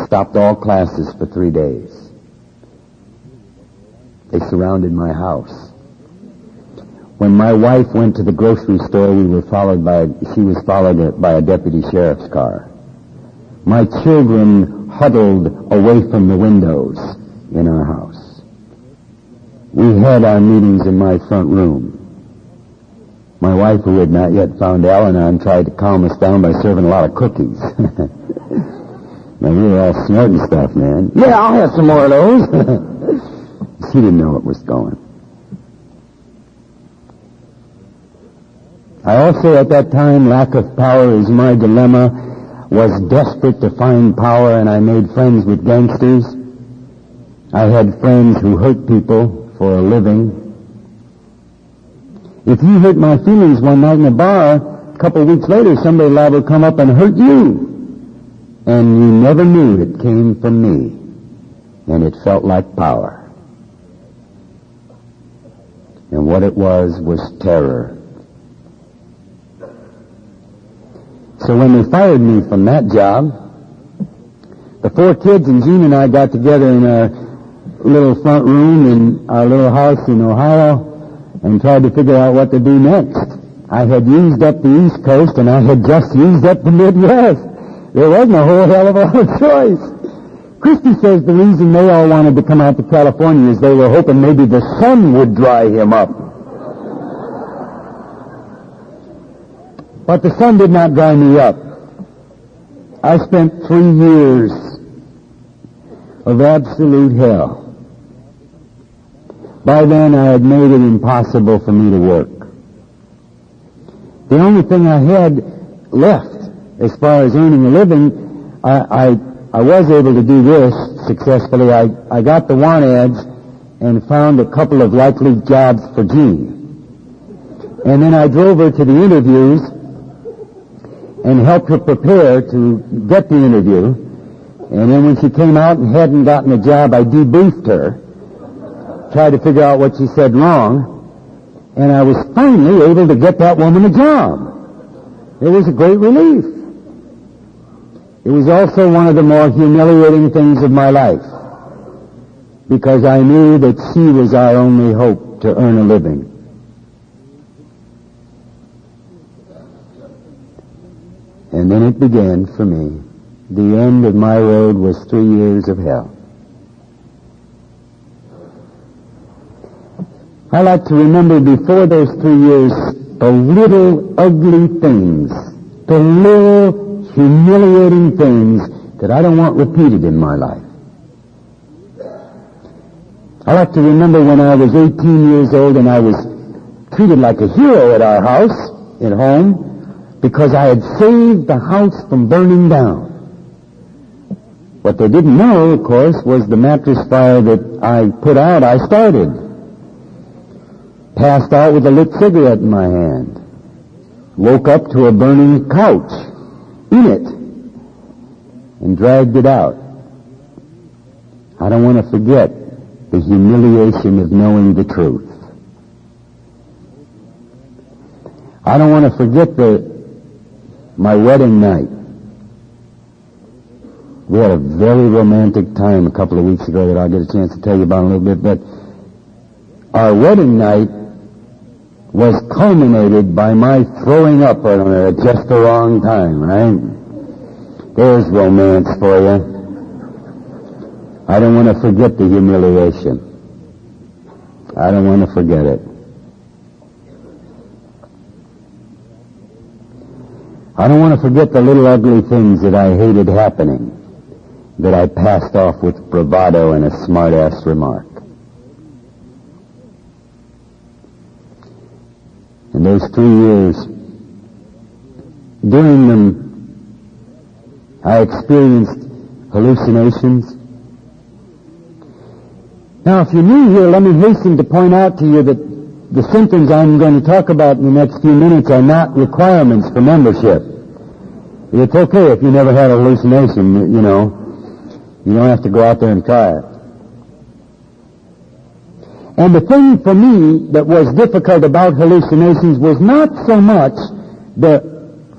Stopped all classes for 3 days. They surrounded my house. When my wife went to the grocery store, she was followed by a deputy sheriff's car. My children huddled away from the windows in our house. We had our meetings in my front room. My wife, who had not yet found Al-Anon, tried to calm us down by serving a lot of cookies. Now, we were all snorting stuff, man. Yeah, I'll have some more of those. She didn't know it was going. I also, at that time, lack of power is my dilemma, was desperate to find power, and I made friends with gangsters. I had friends who hurt people for a living. If you hurt my feelings one night in a bar, a couple of weeks later, somebody liable to come up and hurt you. And you never knew it came from me. And it felt like power. And what it was terror. So when they fired me from that job, the 4 kids and Gene and I got together in our little front room in our little house in Ohio and tried to figure out what to do next. I had used up the East Coast and I had just used up the Midwest. There wasn't a whole hell of a lot of choice. Christy says the reason they all wanted to come out to California is they were hoping maybe the sun would dry him up. But the sun did not dry me up. I spent 3 years of absolute hell. By then, I had made it impossible for me to work. The only thing I had left, as far as earning a living, I was able to do this successfully. I got the want ads and found a couple of likely jobs for Jean. And then I drove her to the interviews and helped her prepare to get the interview. And then when she came out and hadn't gotten a job, I debriefed her, tried to figure out what she said wrong, and I was finally able to get that woman a job. It was a great relief. It was also one of the more humiliating things of my life, because I knew that she was our only hope to earn a living. And then it began for me. The end of my road was 3 years of hell. I like to remember before those 3 years the little ugly things, the little humiliating things that I don't want repeated in my life. I like to remember when I was 18 years old and I was treated like a hero at our house, at home, because I had saved the house from burning down. What they didn't know, of course, was the mattress fire that I put out, I started. Passed out with a lit cigarette in my hand. Woke up to a burning couch in it and dragged it out. I don't want to forget the humiliation of knowing the truth. I don't want to forget my wedding night. We had a very romantic time a couple of weeks ago that I'll get a chance to tell you about in a little bit, but our wedding night was culminated by my throwing up on her at just the wrong time, right? There's romance for you. I don't want to forget the humiliation. I don't want to forget it. I don't want to forget the little ugly things that I hated happening, that I passed off with bravado and a smart-ass remark. In those 3 years, during them, I experienced hallucinations. Now, if you're new here, let me hasten to point out to you that the symptoms I'm going to talk about in the next few minutes are not requirements for membership. It's okay if you never had a hallucination, you know. You don't have to go out there and try it. And the thing for me that was difficult about hallucinations was not so much the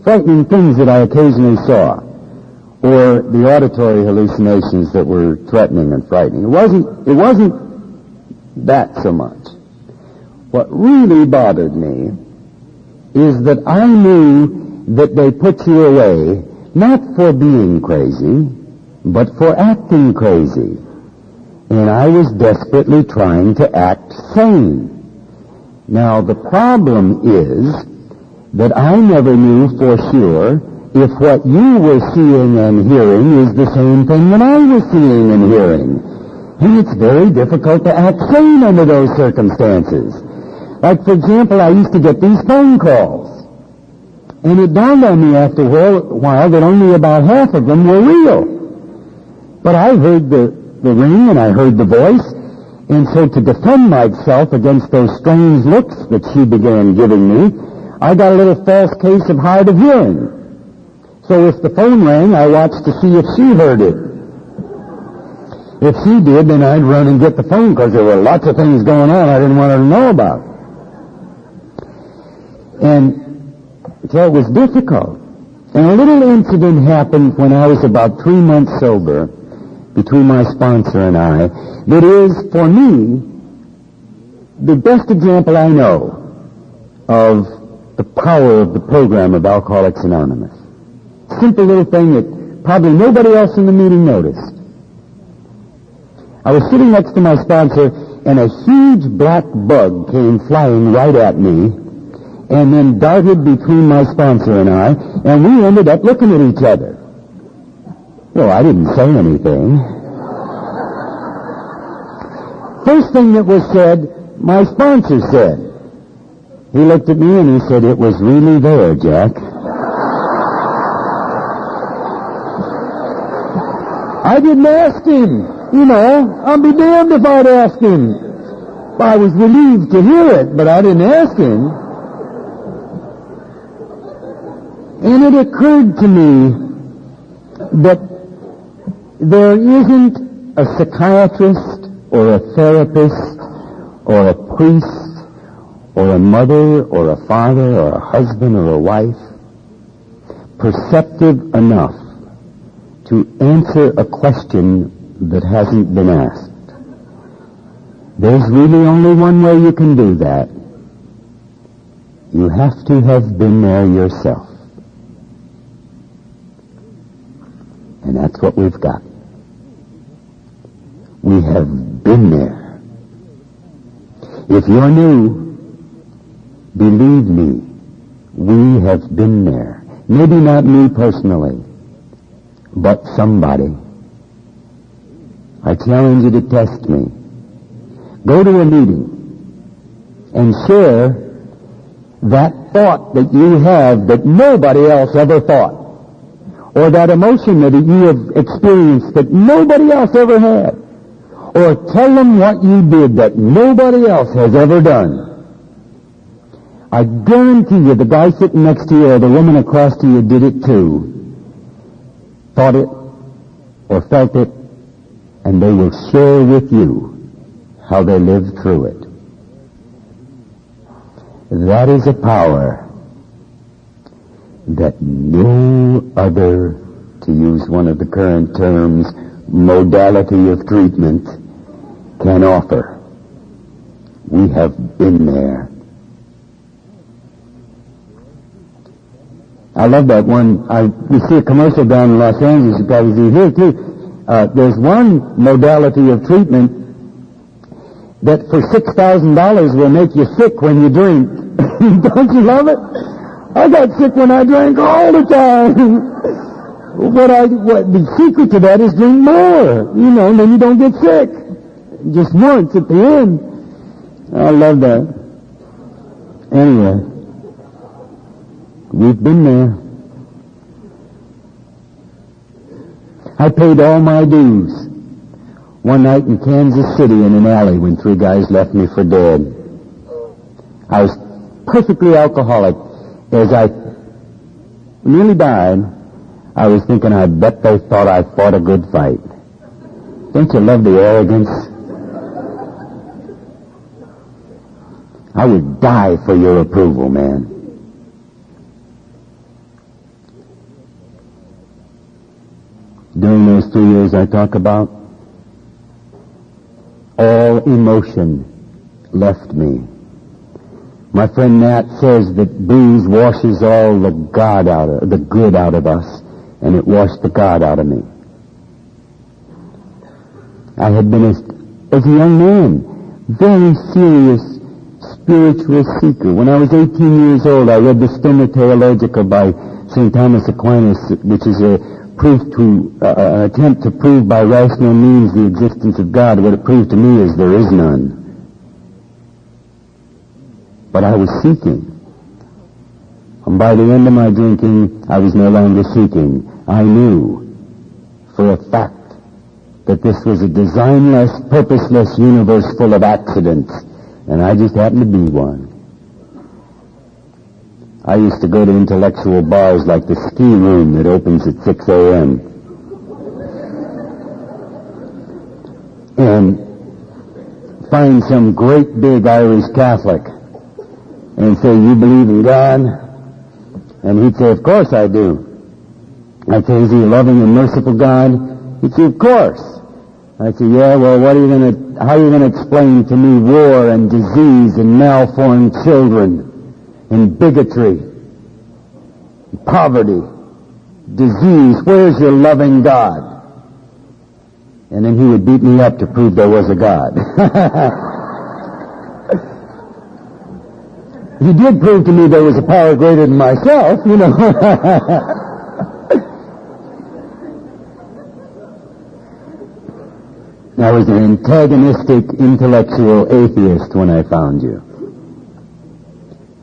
frightening things that I occasionally saw, or the auditory hallucinations that were threatening and frightening. It wasn't that so much. What really bothered me is that I knew that they put you away not for being crazy, but for acting crazy. And I was desperately trying to act sane. Now, the problem is that I never knew for sure if what you were seeing and hearing is the same thing that I was seeing and hearing. And it's very difficult to act sane under those circumstances. Like, for example, I used to get these phone calls. And it dawned on me after a while that only about half of them were real. But I heard the ring and I heard the voice, and so to defend myself against those strange looks that she began giving me, I got a little false case of hard of hearing. So if the phone rang, I watched to see if she heard it. If she did, then I'd run and get the phone because there were lots of things going on I didn't want her to know about. And so it was difficult. And a little incident happened when I was about 3 months sober between my sponsor and I that is, for me, the best example I know of the power of the program of Alcoholics Anonymous. Simple little thing that probably nobody else in the meeting noticed. I was sitting next to my sponsor, and a huge black bug came flying right at me, and then darted between my sponsor and I, and we ended up looking at each other. Well, I didn't say anything. First thing that was said, my sponsor said. He looked at me and he said, "It was really there, Jack." I didn't ask him. I'll be damned if I'd asked him. I was relieved to hear it, but I didn't ask him. And it occurred to me that there isn't a psychiatrist or a therapist or a priest or a mother or a father or a husband or a wife perceptive enough to answer a question that hasn't been asked. There's really only one way you can do that. You have to have been there yourself. And that's what we've got. We have been there. If you're new, believe me, we have been there. Maybe not me personally, but somebody. I challenge you to test me. Go to a meeting and share that thought that you have that nobody else ever thought, or that emotion that you have experienced that nobody else ever had, or tell them what you did that nobody else has ever done. I guarantee you the guy sitting next to you or the woman across to you did it too. Thought it or felt it, and they will share with you how they lived through it. That is a power that no other, to use one of the current terms, modality of treatment can offer. We have been there. I love that one. We see a commercial down in Los Angeles, you probably see here too. There's one modality of treatment that for $6,000 will make you sick when you drink. Don't you love it? I got sick when I drank all the time. What the secret to that is drink more, and then you don't get sick. Just once at the end. I love that. Anyway, we've been there. I paid all my dues one night in Kansas City in an alley when 3 guys left me for dead. I was perfectly alcoholic. As I nearly died, I was thinking, I bet they thought I fought a good fight. Don't you love the arrogance? I would die for your approval, man. During those 2 years I talk about, all emotion left me. My friend Nat says that booze washes all the good out of us and it washed the God out of me. I had been, as a young man, very serious spiritual seeker. When I was 18 years old, I read the Summa Theologica by St. Thomas Aquinas, which is an attempt to prove by rational means the existence of God. What it proved to me is there is none. But I was seeking. And by the end of my drinking, I was no longer seeking. I knew for a fact that this was a designless, purposeless universe full of accidents, and I just happened to be one. I used to go to intellectual bars like the Ski Room that opens at 6 a.m. and find some great big Irish Catholic and say, "You believe in God?" And he'd say, "Of course I do." I'd say, "Is he a loving and merciful God?" He'd say, "Of course." I'd say, "Yeah, well, how are you gonna explain to me war and disease and malformed children and bigotry, poverty, disease? Where's your loving God?" And then he would beat me up to prove there was a God. He did prove to me there was a power greater than myself, you know. I was an antagonistic intellectual atheist when I found you.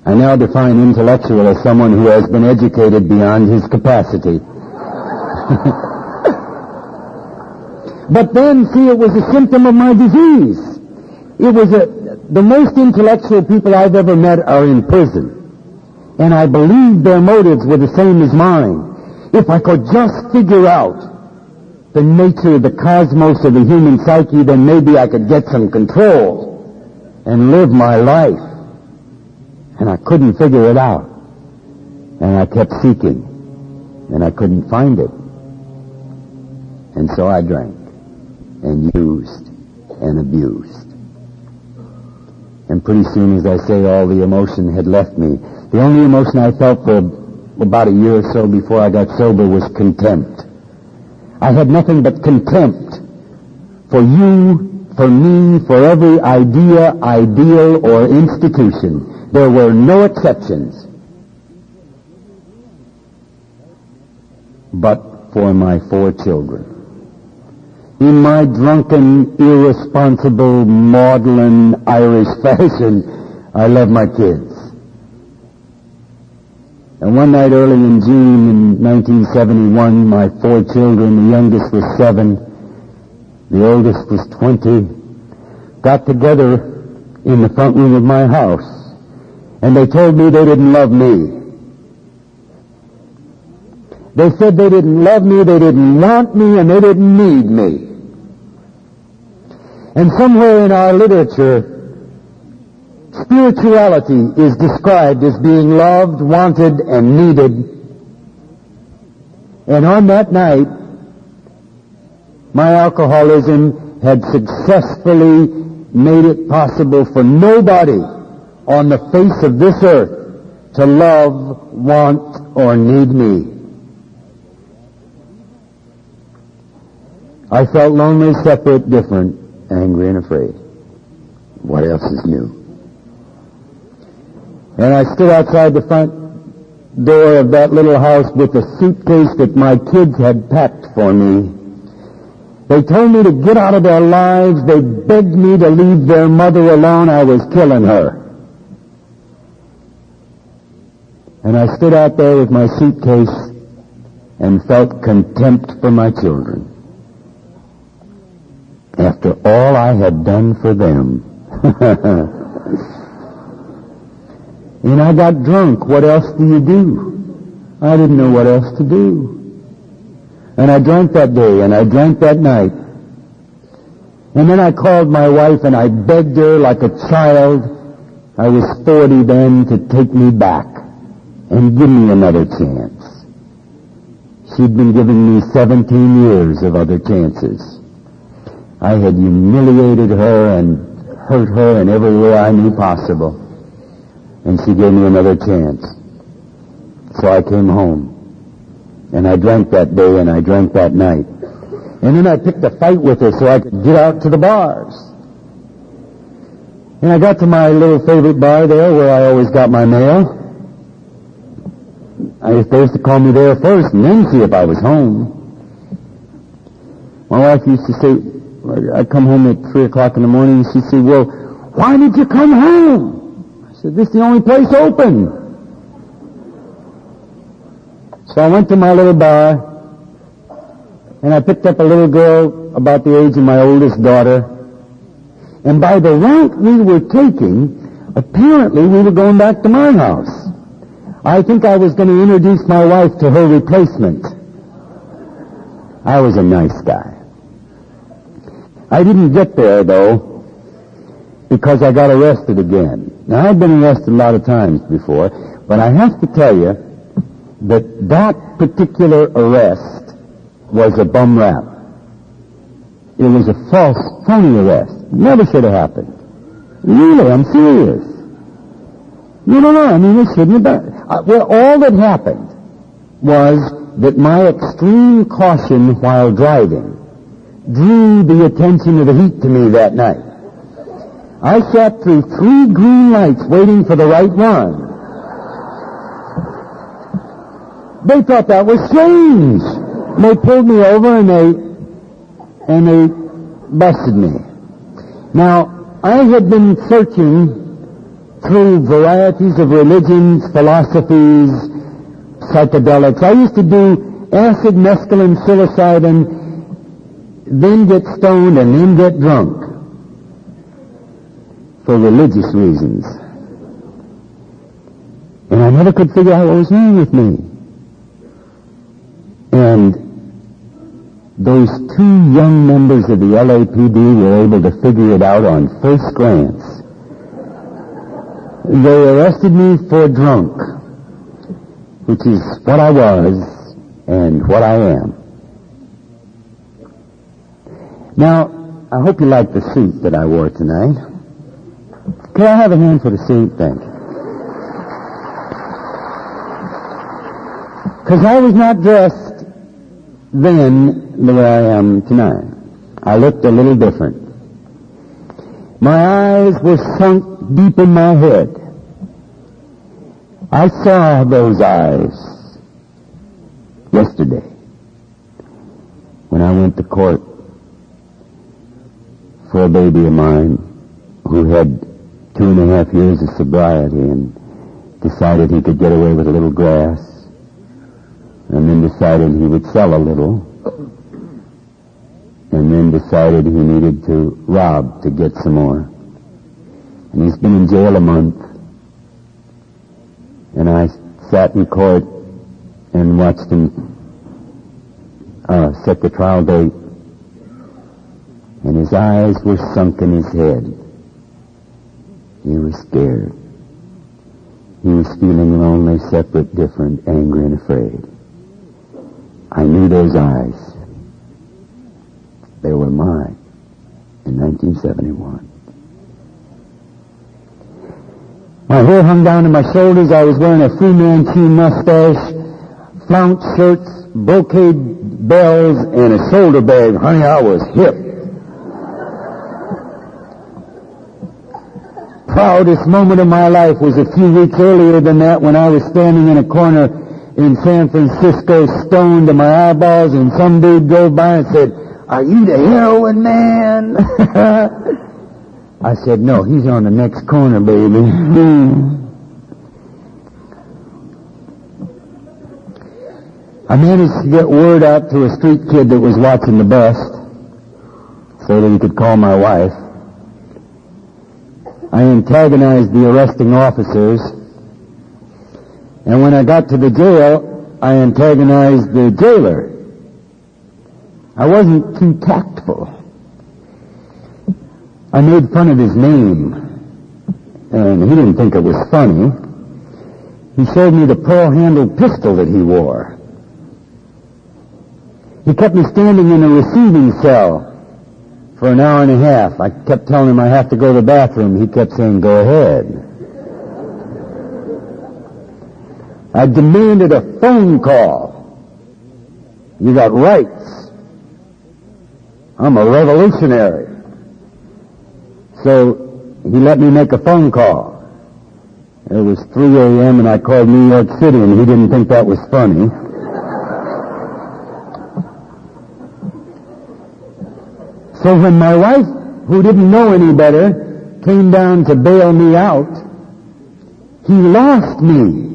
I now define intellectual as someone who has been educated beyond his capacity. But then, see, it was a symptom of my disease. It was the most intellectual people I've ever met are in prison. And I believed their motives were the same as mine. If I could just figure out the nature of the cosmos of the human psyche, then maybe I could get some control and live my life. And I couldn't figure it out. And I kept seeking. And I couldn't find it. And so I drank and used and abused. And pretty soon, as I say, all the emotion had left me. The only emotion I felt for about a year or so before I got sober was contempt. I had nothing but contempt for you, for me, for every idea, ideal, or institution. There were no exceptions. But for my 4 children. In my drunken, irresponsible, maudlin Irish fashion, I love my kids. And one night early in June in 1971, my 4 children, the youngest was 7, the oldest was 20, got together in the front room of my house. And they told me they didn't love me. They said they didn't love me, they didn't want me, and they didn't need me. And somewhere in our literature, spirituality is described as being loved, wanted, and needed. And on that night, my alcoholism had successfully made it possible for nobody on the face of this earth to love, want, or need me. I felt lonely, separate, different, angry, and afraid. What else is new? And I stood outside the front door of that little house with a suitcase that my kids had packed for me. They told me to get out of their lives. They begged me to leave their mother alone. I was killing her. And I stood out there with my suitcase and felt contempt for my children. After all I had done for them. And I got drunk. What else do you do? I didn't know what else to do. And I drank that day, and I drank that night. And then I called my wife, and I begged her like a child. I was 40 then, to take me back and give me another chance. She'd been giving me 17 years of other chances. I had humiliated her and hurt her in every way I knew possible. And she gave me another chance. So I came home. And I drank that day and I drank that night. And then I picked a fight with her so I could get out to the bars. And I got to my little favorite bar there where I always got my mail. I was supposed to call me there first and then see if I was home. My wife used to say, I'd come home at 3 o'clock in the morning and she'd say, well, why did you come home? I said, this is the only place open. So I went to my little bar and I picked up a little girl about the age of my oldest daughter. And by the route we were taking, apparently we were going back to my house. I think I was going to introduce my wife to her replacement. I was a nice guy. I didn't get there, though, because I got arrested again. Now, I've been arrested a lot of times before, but I have to tell you that that particular arrest was a bum rap. It was a false, phony arrest. Never should have happened. Really, I'm serious. No, I mean, it shouldn't have been. Well, all that happened was that my extreme caution while driving drew the attention of the heat to me that night. I sat through 3 green lights waiting for the right one. They thought that was strange. They pulled me over and they busted me. Now, I had been searching through varieties of religions, philosophies, psychedelics. I used to do acid, mescaline, psilocybin, then get stoned and then get drunk for religious reasons. And I never could figure out what was wrong with me. And those 2 young members of the LAPD were able to figure it out on first glance. They arrested me for drunk, which is what I was and what I am. Now, I hope you like the suit that I wore tonight. Can I have a hand for the suit? Thank you. Because I was not dressed then the way I am tonight. I looked a little different. My eyes were sunk deep in my head. I saw those eyes yesterday when I went to court for a baby of mine who had 2.5 years of sobriety and decided he could get away with a little grass, and then decided he would sell a little, and then decided he needed to rob to get some more. And he's been in jail a month. And I sat in court and watched him set the trial date. And his eyes were sunk in his head. He was scared. He was feeling lonely, separate, different, angry, and afraid. I knew those eyes. They were mine in 1971. My hair hung down to my shoulders. I was wearing a Fu Manchu mustache, flounce shirts, brocade bells, and a shoulder bag. Honey, I was hip. Proudest moment of my life was a few weeks earlier than that when I was standing in a corner in San Francisco, stoned to my eyeballs, and some dude drove by and said, "Are you the heroin man?" I said, "No, he's on the next corner, baby." I managed to get word out to a street kid that was watching the bus so that he could call my wife. I antagonized the arresting officers, and when I got to the jail, I antagonized the jailer. I wasn't too tactful. I made fun of his name, and he didn't think it was funny. He showed me the pearl-handled pistol that he wore. He kept me standing in a receiving cell for an hour and a half. I kept telling him I have to go to the bathroom. He kept saying, "Go ahead." I demanded a phone call You got rights. I'm a revolutionary. So he let me make a phone call. It was 3 a.m. and I called New York City, and he didn't think that was funny. So when my wife, who didn't know any better, came down to bail me out, he lost me.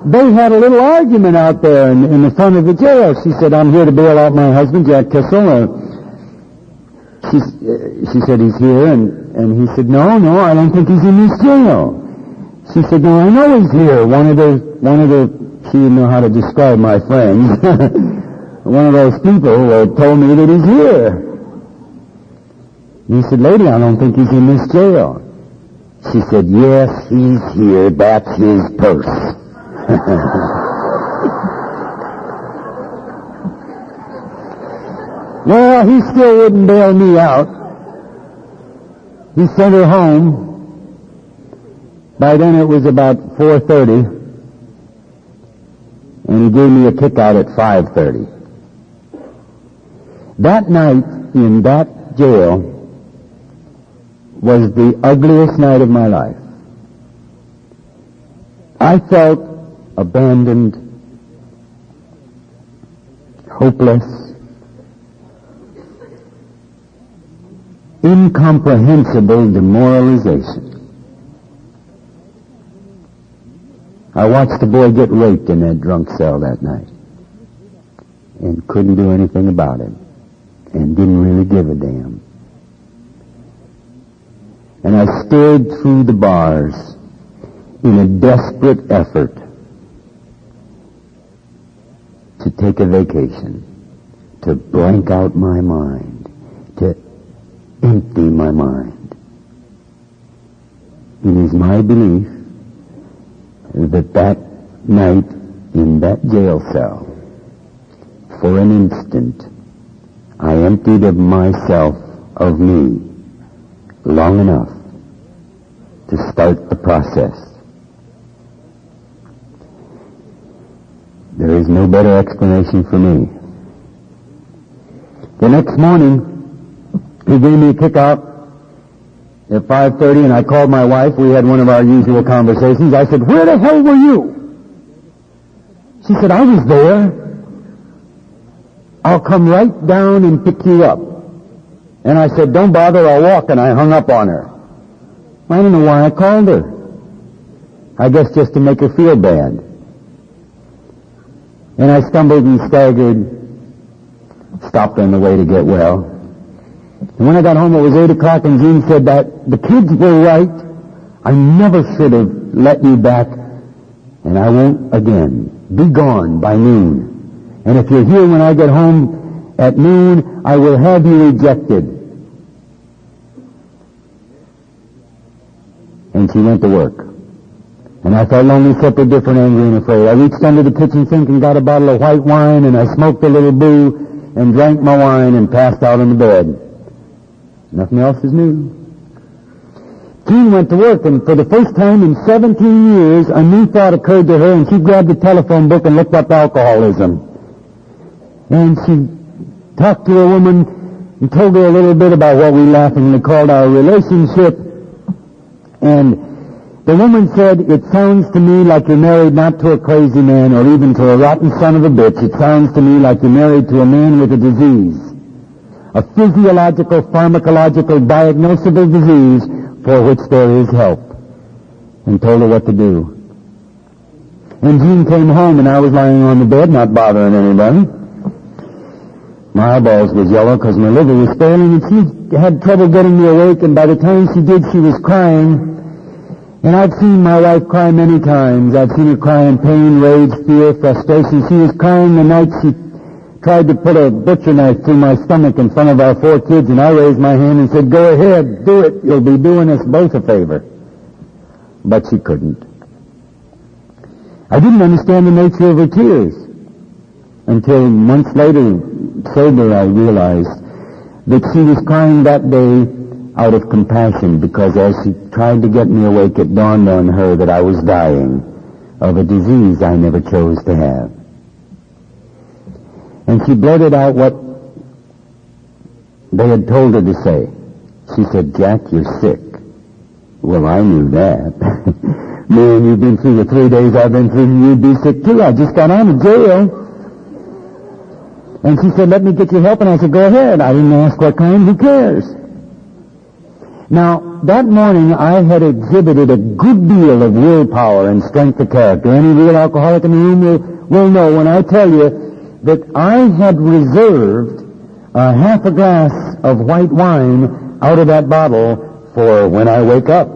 They had a little argument out there in the front of the jail. She said, I'm here to bail out my husband, Jack Kissel. She said, he's here, and he said, no, I don't think he's in this jail. She said, no, I know he's here. One of the, she didn't know how to describe my friends. One of those people told me that he's here. He said, lady, I don't think he's in this jail. She said, yes, he's here. That's his purse. Well, he still wouldn't bail me out. He sent her home. By then it was about 4:30, and he gave me a kick out at 5:30. That night in that jail was the ugliest night of my life. I felt abandoned, hopeless, incomprehensible demoralization. I watched a boy get raped in that drunk cell that night and couldn't do anything about it and didn't really give a damn. And I stared through the bars in a desperate effort to take a vacation, to blank out my mind, to empty my mind. It is my belief that that night in that jail cell, for an instant, I emptied of myself, of me, long enough to start the process. There is no better explanation for me. The next morning, he gave me a kick out at 5:30, and I called my wife. We had one of our usual conversations. I said, where the hell were you? She said, I was there. I'll come right down and pick you up. And I said, don't bother, I'll walk, and I hung up on her. I don't know why I called her. I guess just to make her feel bad. And I stumbled and staggered, stopped on the way to get well. And when I got home, it was 8 o'clock, and Jean said that the kids were right. I never should have let you back, and I won't again. Be gone by noon. And if you're here when I get home at noon, I will have you ejected. And she went to work. And I felt lonely, separate, different, angry, and afraid. I reached under the kitchen sink and got a bottle of white wine, and I smoked a little boo and drank my wine and passed out on the bed. Nothing else is new. Jean went to work, and for the first time in 17 years, a new thought occurred to her, and she grabbed the telephone book and looked up alcoholism. And she talked to a woman and told her a little bit about what we laughingly called our relationship. And the woman said, it sounds to me like you're married not to a crazy man or even to a rotten son of a bitch. It sounds to me like you're married to a man with a disease. A physiological, pharmacological, diagnosable disease for which there is help. And told her what to do. And Jean came home, and I was lying on the bed, not bothering anybody. My eyeballs was yellow because my liver was failing, and she had trouble getting me awake, and by the time she did, she was crying. And I've seen my wife cry many times. I've seen her cry in pain, rage, fear, frustration. She was crying the night she tried to put a butcher knife through my stomach in front of our 4 kids, and I raised my hand and said, go ahead, do it. You'll be doing us both a favor. But she couldn't. I didn't understand the nature of her tears until months later, sober, I realized that she was crying that day out of compassion, because as she tried to get me awake, it dawned on her that I was dying. of a disease I never chose to have. And she blurted out what they had told her to say. She said, "Jack, you're sick." Well, I knew that. Man, you've been through the 3 days I've been through, and you'd be sick too. I just got out of jail. And she said, "Let me get you help." And I said, "Go ahead." I didn't ask what kind. Who cares? Now, that morning I had exhibited a good deal of willpower and strength of character. Any real alcoholic in the room will know when I tell you that I had reserved half a glass of white wine out of that bottle for when I wake up.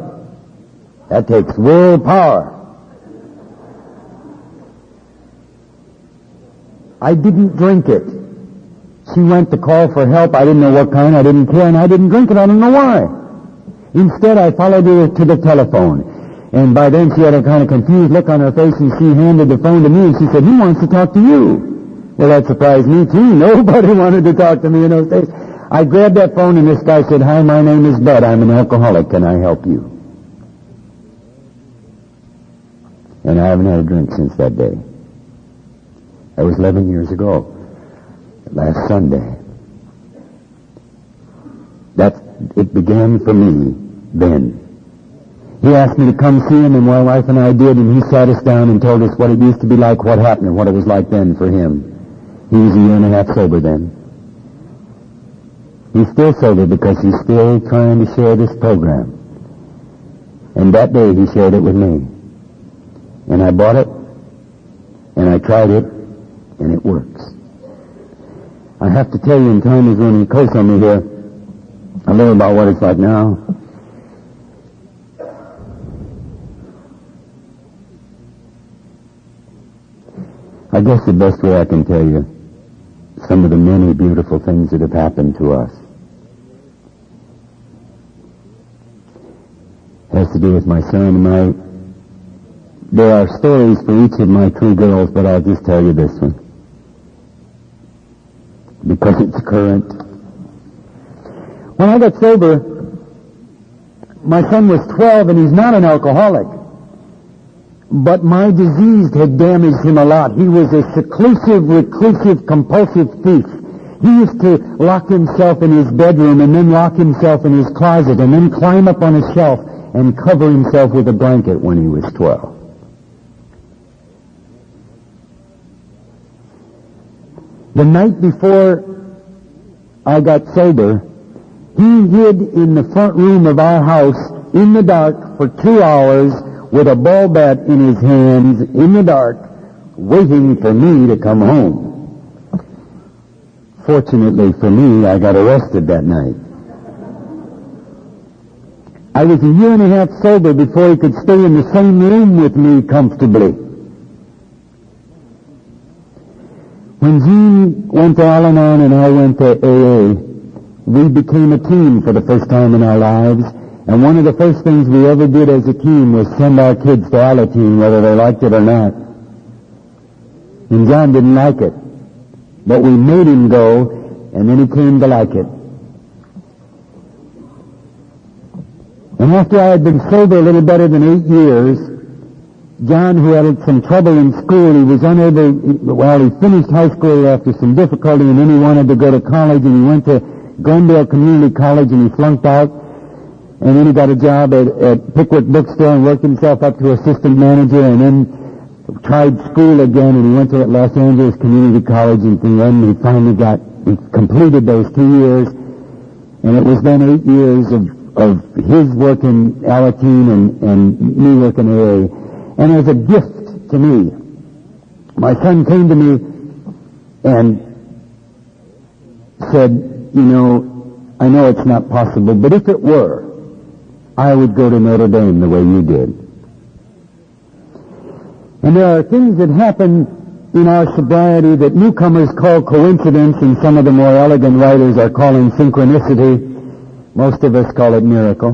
That takes willpower. I didn't drink it. She went to call for help. I didn't know what kind. I didn't care, and I didn't drink it. I don't know why. Instead, I followed her to the telephone. And by then, she had a kind of confused look on her face, and she handed the phone to me, and she said, "Who wants to talk to you?" Well, that surprised me, too. Nobody wanted to talk to me in those days. I grabbed that phone, and this guy said, "Hi, my name is Bud. I'm an alcoholic. Can I help you?" And I haven't had a drink since that day. That was 11 years ago, last Sunday. It began for me then. He asked me to come see him, and my wife and I did, and he sat us down and told us what it used to be like, what happened, and what it was like then for him. He was a year and a half sober then. He's still sober because he's still trying to share this program. And that day he shared it with me. And I bought it, and I tried it, and it works. I have to tell you, and time is running close on me here, a little about what it's like now. I guess the best way I can tell you some of the many beautiful things that have happened to us has to do with my son and there are stories for each of my 3 girls, but I'll just tell you this one because it's current. When I got sober, my son was 12 and he's not an alcoholic. But my disease had damaged him a lot. He was a seclusive, reclusive, compulsive thief. He used to lock himself in his bedroom and then lock himself in his closet and then climb up on a shelf and cover himself with a blanket when he was 12. The night before I got sober, he hid in the front room of our house in the dark for 2 hours with a ball bat in his hands in the dark, waiting for me to come home. Fortunately for me, I got arrested that night. I was a year and a half sober before he could stay in the same room with me comfortably. When Jean went to Al-Anon and I went to AA, we became a team for the first time in our lives, and one of the first things we ever did as a team was send our kids to Alateen, whether they liked it or not. And John didn't like it, but we made him go, and then he came to like it. And after I had been sober a little better than 8 years, John, who had some trouble in school, he was unable, he finished high school after some difficulty, and then he wanted to go to college, and he went to Glendale Community College, and he flunked out, and then he got a job at Pickwick Bookstore and worked himself up to assistant manager, and then tried school again, and he went to Los Angeles Community College, and then he finally he completed those 2 years, and it was then 8 years of his work in Alateen and me working AA. And as a gift to me, my son came to me and said, I know it's not possible, but if it were, I would go to Notre Dame the way you did. And there are things that happen in our sobriety that newcomers call coincidence, and some of the more elegant writers are calling synchronicity. Most of us call it miracle.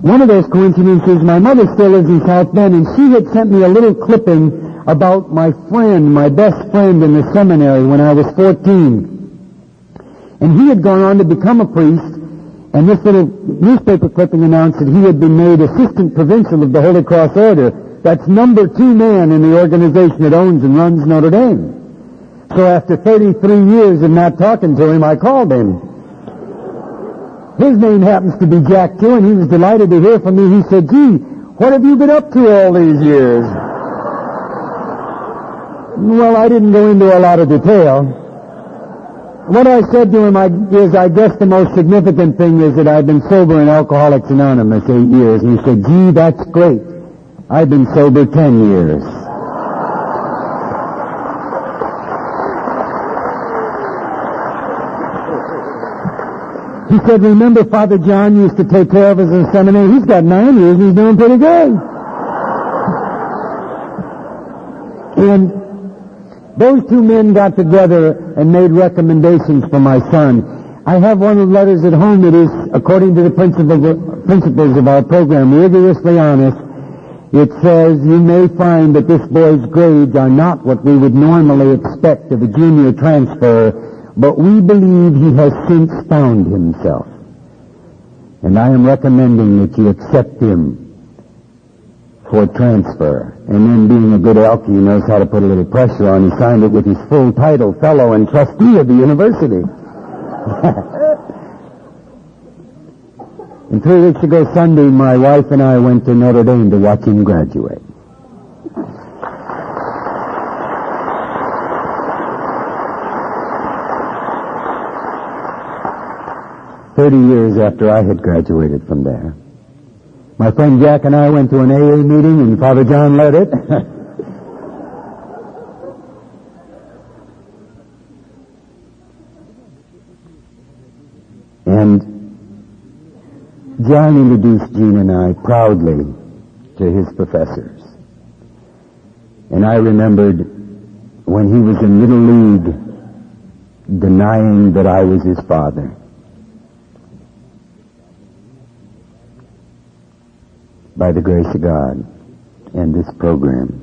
One of those coincidences, my mother still lives in South Bend, and she had sent me a little clipping about my friend, my best friend in the seminary when I was 14. And he had gone on to become a priest, And this little newspaper clipping announced that he had been made Assistant Provincial of the Holy Cross Order. That's number 2 man in the organization that owns and runs Notre Dame. So after 33 years of not talking to him, I called him. His name happens to be Jack, too, and he was delighted to hear from me. He said, "Gee, what have you been up to all these years?" Well, I didn't go into a lot of detail. What I said to him is, I guess the most significant thing is that I've been sober in Alcoholics Anonymous 8 years. And he said, "Gee, that's great. I've been sober 10 years. He said, "Remember Father John used to take care of us in seminary? He's got 9 years and he's doing pretty good." And those 2 men got together and made recommendations for my son. I have one of the letters at home that is, according to the principles of our program, rigorously honest. It says, "You may find that this boy's grades are not what we would normally expect of a junior transfer, but we believe he has since found himself. And I am recommending that you accept him for transfer." And then, being a good elk, he knows how to put a little pressure on. He signed it with his full title, Fellow and Trustee of the University. And 3 weeks ago Sunday, my wife and I went to Notre Dame to watch him graduate. "30 years after I had graduated from there, my friend Jack and I went to an AA meeting, and Father John led it." And John introduced Gene and I proudly to his professors. And I remembered when he was in Little League denying that I was his father. By the grace of God and this program,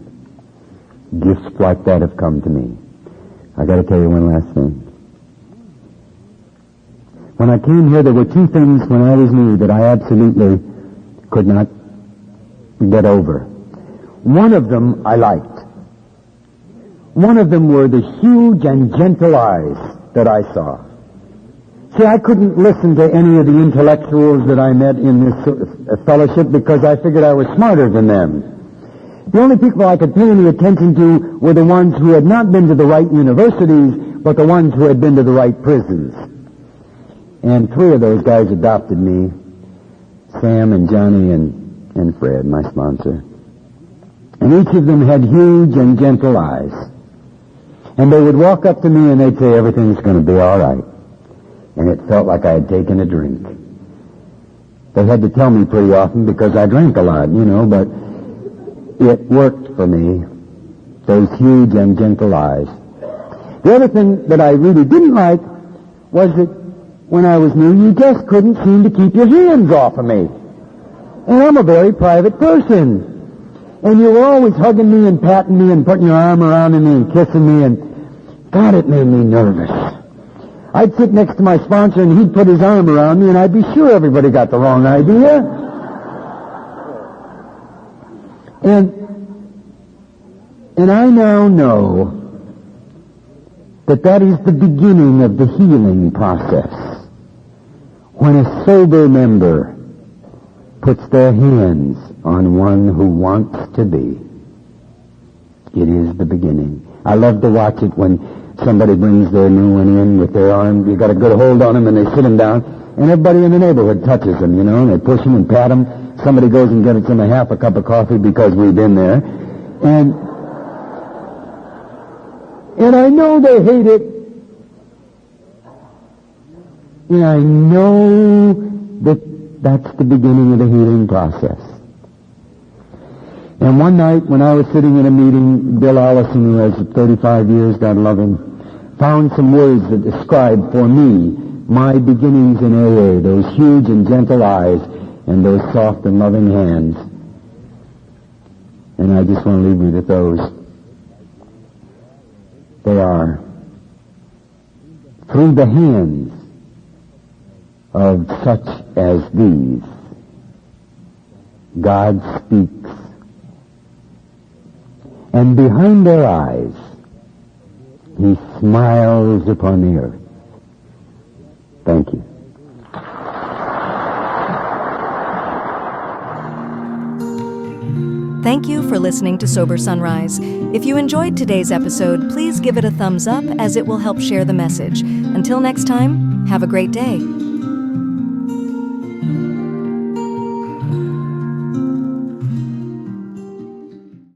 gifts like that have come to me. I got to tell you one last thing. When I came here, there were 2 things when I was new that I absolutely could not get over. One of them I liked. One of them were the huge and gentle eyes that I saw. See, I couldn't listen to any of the intellectuals that I met in this fellowship because I figured I was smarter than them. The only people I could pay any attention to were the ones who had not been to the right universities, but the ones who had been to the right prisons. And 3 of those guys adopted me, Sam and Johnny and Fred, my sponsor. And each of them had huge and gentle eyes. And they would walk up to me and they'd say, "Everything's going to be all right." And it felt like I had taken a drink. They had to tell me pretty often because I drank a lot, but it worked for me, those huge and gentle eyes. The other thing that I really didn't like was that when I was new, you just couldn't seem to keep your hands off of me. And I'm a very private person. And you were always hugging me and patting me and putting your arm around me and kissing me, and God, it made me nervous. I'd sit next to my sponsor and he'd put his arm around me and I'd be sure everybody got the wrong idea. And I now know that is the beginning of the healing process. When a sober member puts their hands on one who wants to be, it is the beginning. I love to watch it when somebody brings their new one in with their arm. You got a good hold on them and they sit him down, and everybody in the neighborhood touches them, and they push him and pat him. Somebody goes and gets him half a cup of coffee because we've been there. And I know they hate it. And I know that's the beginning of the healing process. And one night when I was sitting in a meeting, Bill Allison, who has 35 years, God love him, found some words that describe for me my beginnings in AA, those huge and gentle eyes and those soft and loving hands. And I just want to leave you with those. They are, through the hands of such as these. God speaks, and behind their eyes, he smiles upon the earth. Thank you. Thank you for listening to Sober Sunrise. If you enjoyed today's episode, please give it a thumbs up as it will help share the message. Until next time, have a great day.